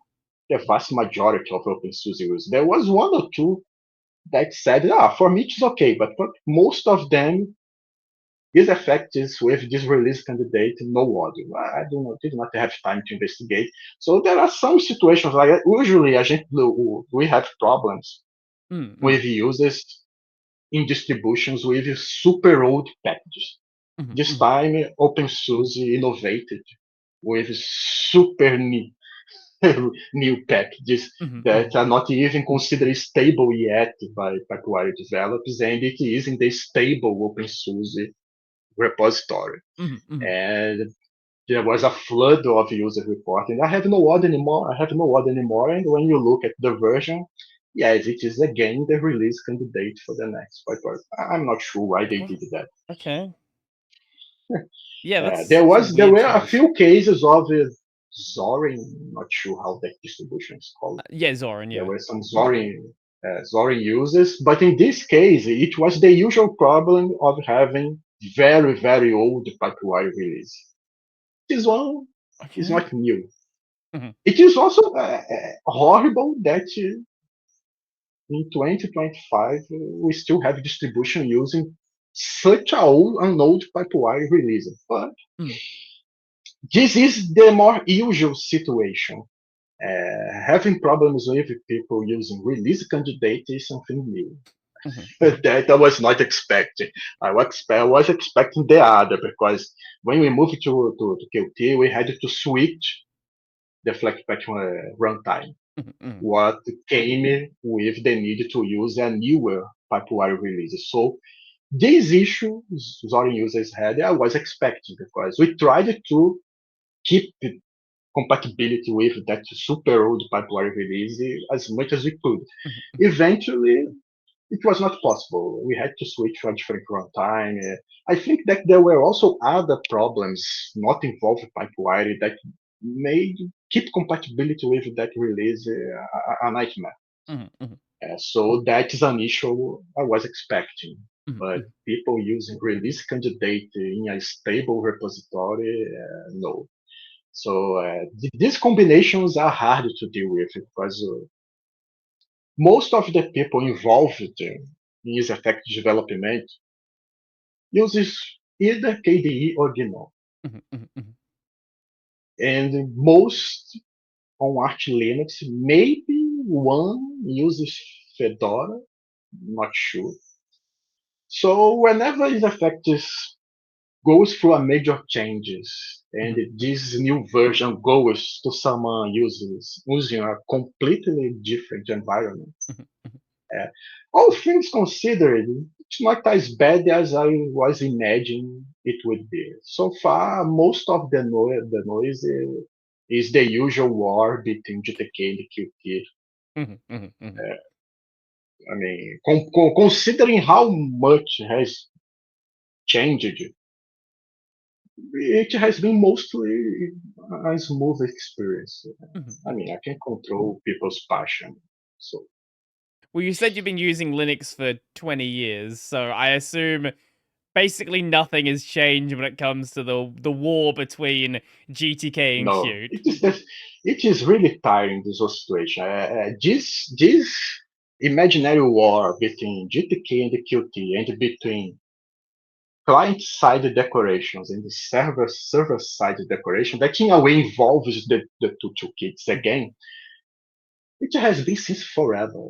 [SPEAKER 2] the vast majority of OpenSUSE users. There was one or two that said, for me it's okay, but for most of them, this effect is with this release candidate, no audio. I did not have time to investigate. So there are some situations like usually we have problems
[SPEAKER 1] mm, mm.
[SPEAKER 2] with users in distributions with super old packages.
[SPEAKER 1] Mhm,
[SPEAKER 2] This
[SPEAKER 1] mhm.
[SPEAKER 2] time, OpenSUSE innovated with super new packages
[SPEAKER 1] Mhm,
[SPEAKER 2] that
[SPEAKER 1] mhm.
[SPEAKER 2] are not even considered stable yet by Pipewire developers, and it is in the stable OpenSUSE repository.
[SPEAKER 1] Mhm, mhm.
[SPEAKER 2] And there was a flood of user reporting. I have no odd anymore. I have no odd anymore. And when you look at the version, yes, it is again the release candidate for the next Pipewire. I'm not sure why they
[SPEAKER 1] Oh,
[SPEAKER 2] did that.
[SPEAKER 1] okay. Yeah,
[SPEAKER 2] There
[SPEAKER 1] that's a
[SPEAKER 2] was there
[SPEAKER 1] weird
[SPEAKER 2] were a
[SPEAKER 1] choice.
[SPEAKER 2] few cases of Zorin. Not sure how that distribution is called.
[SPEAKER 1] Yeah, Zoran,
[SPEAKER 2] There
[SPEAKER 1] yeah.
[SPEAKER 2] were some Zorin users, but in this case, it was the usual problem of having very old Pipewire release. This one is
[SPEAKER 1] Okay.
[SPEAKER 2] not new.
[SPEAKER 1] Mhm.
[SPEAKER 2] It is also horrible that in 2025 we still have distribution using such an old Pipewire release. But
[SPEAKER 1] Mm.
[SPEAKER 2] this is the more usual situation. Having problems with people using release candidate is something new.
[SPEAKER 1] Mhm, mhm.
[SPEAKER 2] That I was not expecting. I was expecting the other because when we moved to Qt, we had to switch the FlatPatch runtime.
[SPEAKER 1] Mhm, mhm.
[SPEAKER 2] What came with the need to use a newer Pipewire release. So these issues Zorin users had, I was expecting because we tried to keep compatibility with that super old Pipewire release as much as we could.
[SPEAKER 1] Mhm, mhm.
[SPEAKER 2] Eventually, it was not possible. We had to switch to a different runtime. I think that there were also other problems not involved Pipewire that made keep compatibility with that release a nightmare.
[SPEAKER 1] Mhm, mhm.
[SPEAKER 2] So that is an issue I was expecting.
[SPEAKER 1] Mhm,
[SPEAKER 2] But
[SPEAKER 1] mhm.
[SPEAKER 2] people using release candidate in a stable repository, no. So these combinations are hard to deal with because most of the people involved in effect development uses either KDE or GNOME.
[SPEAKER 1] Mhm, mhm, mhm.
[SPEAKER 2] And most on Arch Linux, maybe one uses Fedora, not sure. So whenever this effect goes through a major changes and
[SPEAKER 1] Mhm,
[SPEAKER 2] this new version goes to someone using a completely different environment,
[SPEAKER 1] mhm, mhm.
[SPEAKER 2] Uh, all things considered, it's not as bad as I was imagining it would be. So far, most of the noise is the usual war between GTK and Qt.
[SPEAKER 1] Mhm, mhm, mhm.
[SPEAKER 2] I mean, considering how much has changed, it has been mostly a smooth experience.
[SPEAKER 1] Mhm,
[SPEAKER 2] I
[SPEAKER 1] mhm.
[SPEAKER 2] mean, I can control people's passion. So
[SPEAKER 1] Well, you said you've been using Linux for 20 years, so I assume basically nothing has changed when it comes to the war between GTK and
[SPEAKER 2] no,
[SPEAKER 1] Qt.
[SPEAKER 2] it is really tiring this whole situation. This imaginary war between GTK and the Qt and between client side decorations and the server side decoration that in a way involves the two toolkits
[SPEAKER 1] Mhm,
[SPEAKER 2] again. It has been since forever.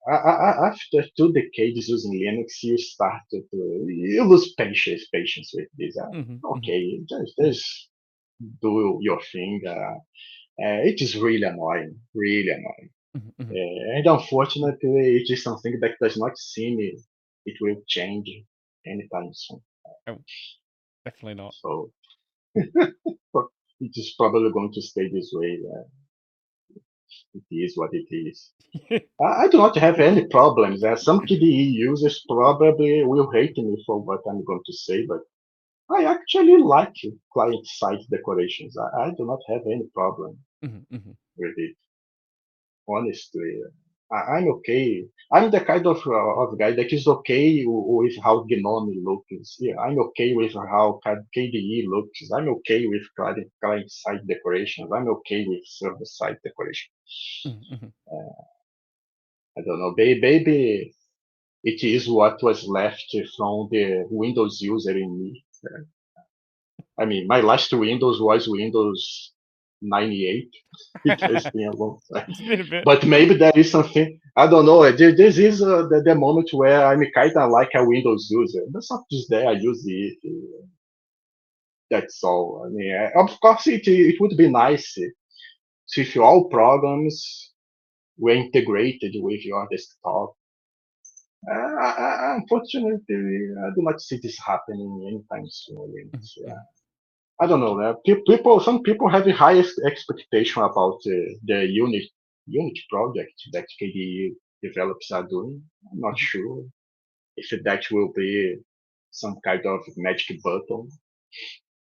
[SPEAKER 2] After 2 decades using Linux, you lose patience with this.
[SPEAKER 1] Mhm, mhm,
[SPEAKER 2] Okay, just do your thing. It is really annoying, really annoying.
[SPEAKER 1] mhm, mhm.
[SPEAKER 2] And unfortunately, it is something that does not seem it will change anytime soon.
[SPEAKER 1] Oh, definitely not.
[SPEAKER 2] So it is probably going to stay this way. It is what it is. I do not have any problems. Some KDE users probably will hate me for what I'm going to say, but I actually like client-side decorations. I do not have any problem
[SPEAKER 1] Mhm, mhm.
[SPEAKER 2] with it, honestly. I'm okay. I'm the kind of guy that is okay with how GNOME looks. Yeah, I'm okay with how KDE looks. I'm okay with client-side decorations. I'm okay with server-side decoration.
[SPEAKER 1] Mhm, mhm.
[SPEAKER 2] I don't know. Maybe it is what was left from the Windows user in me. I mean, my last Windows was Windows 98. It has been a long time.
[SPEAKER 1] It's been a bit.
[SPEAKER 2] But maybe there is something, I don't know. This is the moment where I'm kind of like a Windows user. That's not just there, I use it. That's all. I mean, of course, it would be nice if all programs were integrated with your desktop. Unfortunately, I do not see this happening anytime soon.
[SPEAKER 1] Mhm, mhm.
[SPEAKER 2] I don't know. Some people have the highest expectation about the Unity project that KDE developers are doing. I'm not
[SPEAKER 1] Mhm.
[SPEAKER 2] sure if that will be some kind of magic button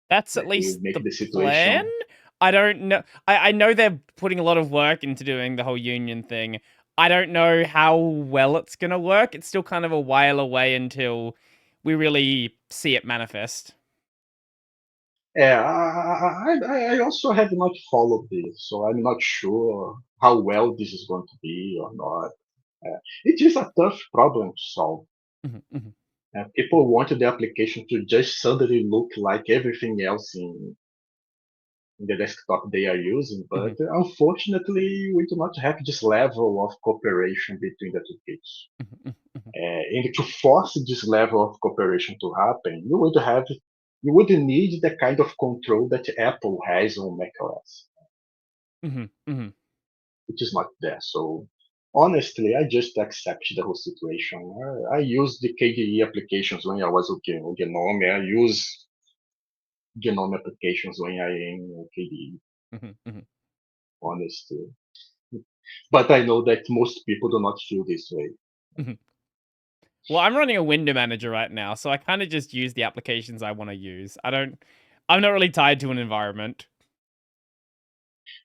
[SPEAKER 1] That's
[SPEAKER 2] that
[SPEAKER 1] at
[SPEAKER 2] will
[SPEAKER 1] least
[SPEAKER 2] make
[SPEAKER 1] the
[SPEAKER 2] the
[SPEAKER 1] plan.
[SPEAKER 2] situation.
[SPEAKER 1] I don't know. I know they're putting a lot of work into doing the whole union thing. I don't know how well it's gonna work. It's still kind of a while away until we really see it manifest.
[SPEAKER 2] Yeah, I also have not followed this, so I'm not sure how well this is going to be or not. It is a tough problem to solve.
[SPEAKER 1] Mhm, mhm,
[SPEAKER 2] People wanted the application to just suddenly look like everything else in the desktop they are using, but
[SPEAKER 1] mhm,
[SPEAKER 2] unfortunately, we do not have this level of cooperation between the two kits.
[SPEAKER 1] mhm, mhm, mhm,
[SPEAKER 2] And to force this level of cooperation to happen, you would need the kind of control that Apple has on macOS,
[SPEAKER 1] mhm, mhm.
[SPEAKER 2] which is not there. So honestly, I just accept the whole situation. I use the KDE applications when I was on GNOME. I use GNOME applications when I am in KDE,
[SPEAKER 1] Mhm, mhm,
[SPEAKER 2] honestly. But I know that most people do not feel this way.
[SPEAKER 1] mhm. Well, I'm running a window manager right now, so I kind of just use the applications I want to use. I'm not really tied to an environment.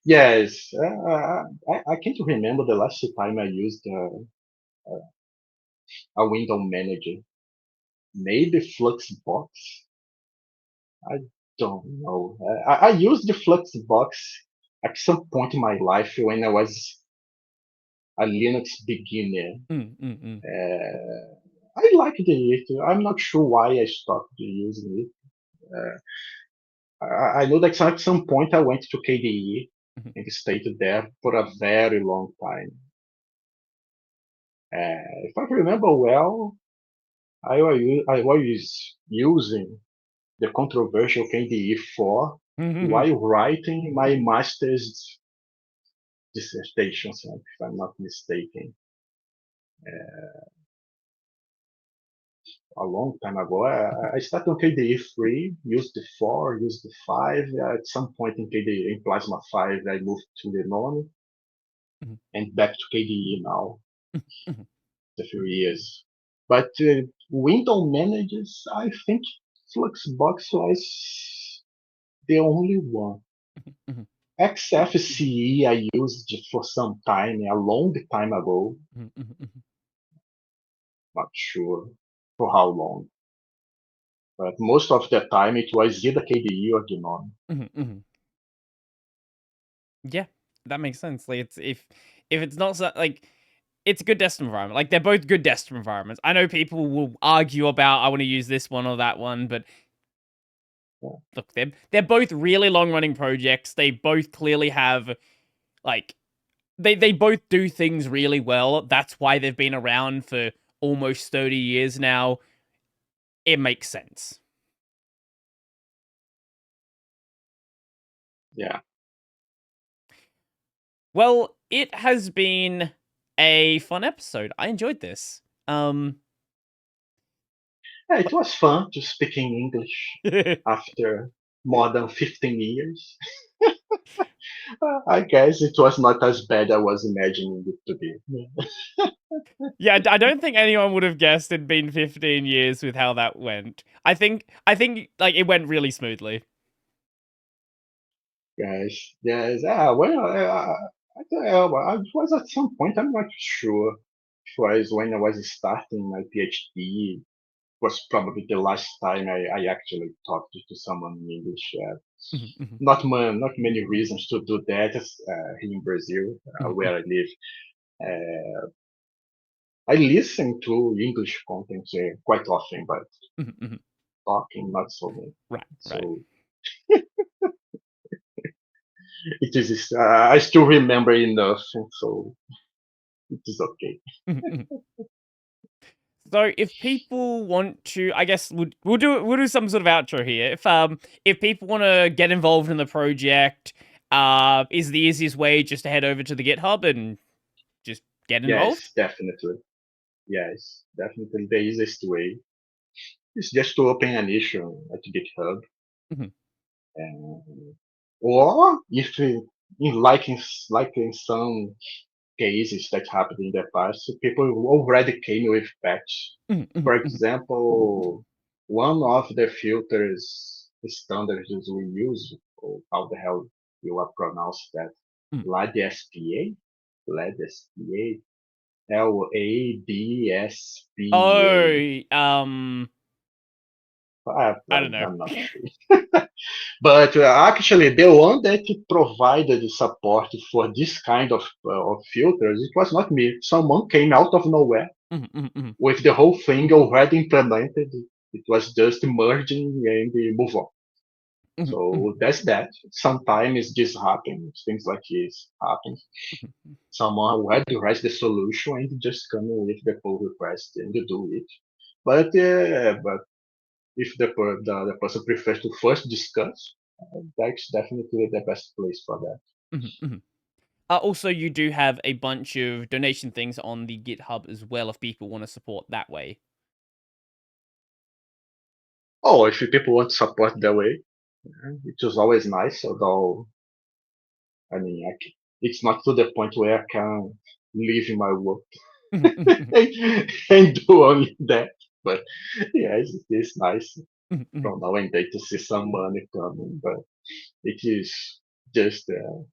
[SPEAKER 2] Yes, I can't remember the last time I used a window manager. Maybe Fluxbox. I don't know. I used the Fluxbox at some point in my life when I was a Linux beginner.
[SPEAKER 1] Mm, mm, mm,
[SPEAKER 2] I liked it. I'm not sure why I stopped using it. I know that at some point I went to KDE
[SPEAKER 1] mhm,
[SPEAKER 2] and stayed there for a very long time. If I remember well, I was using the controversial KDE 4
[SPEAKER 1] mhm,
[SPEAKER 2] while writing my master's dissertation, if I'm not mistaken, a long time ago. I started on KDE 3, used the 4, used the 5. At some point in KDE, in Plasma 5, I moved to the non
[SPEAKER 1] mhm,
[SPEAKER 2] and back to KDE now,
[SPEAKER 1] mhm,
[SPEAKER 2] a few years. But window managers, I think Fluxbox was the only one.
[SPEAKER 1] mhm,
[SPEAKER 2] XFCE I used for some time, a long time ago,
[SPEAKER 1] mhm, mhm, mhm.
[SPEAKER 2] not sure for how long. But most of the time it was either KDE or GNOME.
[SPEAKER 1] Mhm, mhm. Yeah, that makes sense. Like it's if it's not like it's a good desktop environment. Like they're both good desktop environments. I know people will argue about I want to use this one or that one, but
[SPEAKER 2] Yeah.
[SPEAKER 1] look, they're both really long running projects. They both clearly have like they both do things really well. That's why they've been around for almost 30 years now. It makes sense.
[SPEAKER 2] Yeah.
[SPEAKER 1] Well, it has been a fun episode. I enjoyed this.
[SPEAKER 2] Yeah, it was fun to speaking English after more than 15 years. I guess it was not as bad as I was imagining it to be.
[SPEAKER 1] Yeah, I don't think anyone would have guessed it'd been 15 years with how that went. I think like it went really smoothly.
[SPEAKER 2] Yes, yes. Well, I don't know. It was at some point, I'm not sure. It was when I was starting my PhD. Was probably the last time I actually talked to someone in English.
[SPEAKER 1] Mhm, mhm,
[SPEAKER 2] Not many reasons to do that here in Brazil,
[SPEAKER 1] mhm,
[SPEAKER 2] where I live. I listen to English content quite often, but
[SPEAKER 1] mhm, mhm.
[SPEAKER 2] talking not so much.
[SPEAKER 1] Right, right.
[SPEAKER 2] So it is. I still remember enough, so it is okay.
[SPEAKER 1] Mhm, mhm. So if people want to, I guess we'll do some sort of outro here. If people want to get involved in the project, is the easiest way just to head over to the GitHub and just get involved?
[SPEAKER 2] Yes, definitely. Yes, definitely the easiest way is just to open an issue at GitHub.
[SPEAKER 1] Mhm,
[SPEAKER 2] And, or if like in some cases that happened in the past, people already came with patch.
[SPEAKER 1] mhm, mhm,
[SPEAKER 2] For
[SPEAKER 1] mhm,
[SPEAKER 2] example, one of the filters standards we use, or how the hell you will pronounce that,
[SPEAKER 1] mhm.
[SPEAKER 2] LADSPA, LADSPA, LADSPA.
[SPEAKER 1] Oh, I don't know.
[SPEAKER 2] I'm not sure. But actually, the one that provided support for this kind of filters, it was not me. Someone came out of nowhere
[SPEAKER 1] Mhm, mhm, mhm,
[SPEAKER 2] with the whole thing already implemented. It was just merging and move on.
[SPEAKER 1] mhm, mhm,
[SPEAKER 2] So that's that. Sometimes this happens, things like this happen.
[SPEAKER 1] mhm,
[SPEAKER 2] Someone already writes the solution and just come with the pull request and do it. But if the person prefers to first discuss, that's definitely the best place for that.
[SPEAKER 1] mhm, mhm. Also, you do have a bunch of donation things on the GitHub as well if people want to support that way.
[SPEAKER 2] Oh, if people want support that way, it is always nice. Although, I mean, it's not to the point where I can leave my work
[SPEAKER 1] Mhm, mhm, mhm,
[SPEAKER 2] and do only that. But yes, it is nice
[SPEAKER 1] mhm, mhm,
[SPEAKER 2] from now and then to see some money coming. But it is just a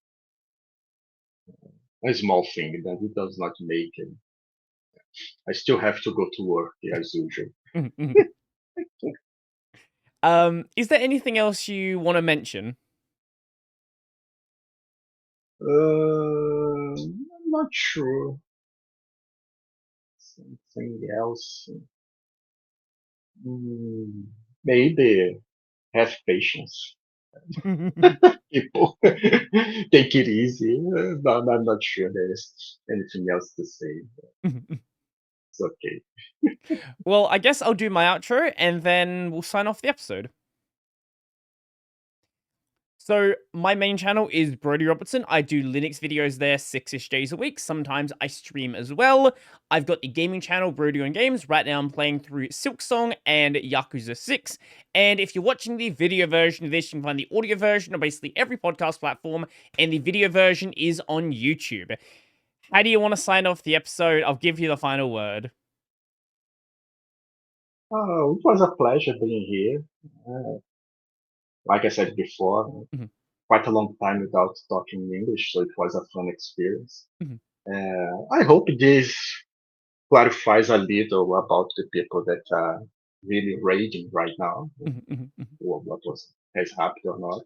[SPEAKER 2] small thing that it does not make it. I still have to go to work as usual.
[SPEAKER 1] mhm, mhm. Is there anything else you want to mention?
[SPEAKER 2] I'm not sure. Something else. Hmm, maybe have patience. People take it easy. I'm not sure there's anything else to say. It's okay.
[SPEAKER 1] Well, I guess I'll do my outro and then we'll sign off the episode. So, my main channel is Brody Robertson. I do Linux videos there 6-ish days a week. Sometimes I stream as well. I've got the gaming channel, Brody on Games. Right now I'm playing through Silksong and Yakuza 6. And if you're watching the video version of this, you can find the audio version on basically every podcast platform, and the video version is on YouTube. How do you want to sign off the episode? I'll give you the final word.
[SPEAKER 2] Oh, it was a pleasure being here. Like I said before,
[SPEAKER 1] Mhm,
[SPEAKER 2] quite a long time without talking English, so it was a fun experience.
[SPEAKER 1] mhm,
[SPEAKER 2] I hope this clarifies a little about the people that are really raging right now,
[SPEAKER 1] mhm, mhm, mhm,
[SPEAKER 2] or what was has happened or not.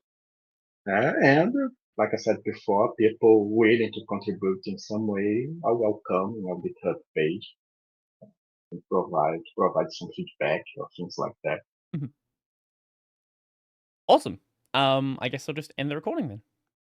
[SPEAKER 2] And like I said before, people willing to contribute in some way are welcome on our GitHub page and provide some feedback or things like that.
[SPEAKER 1] mhm. Awesome. I guess I'll just end the recording then.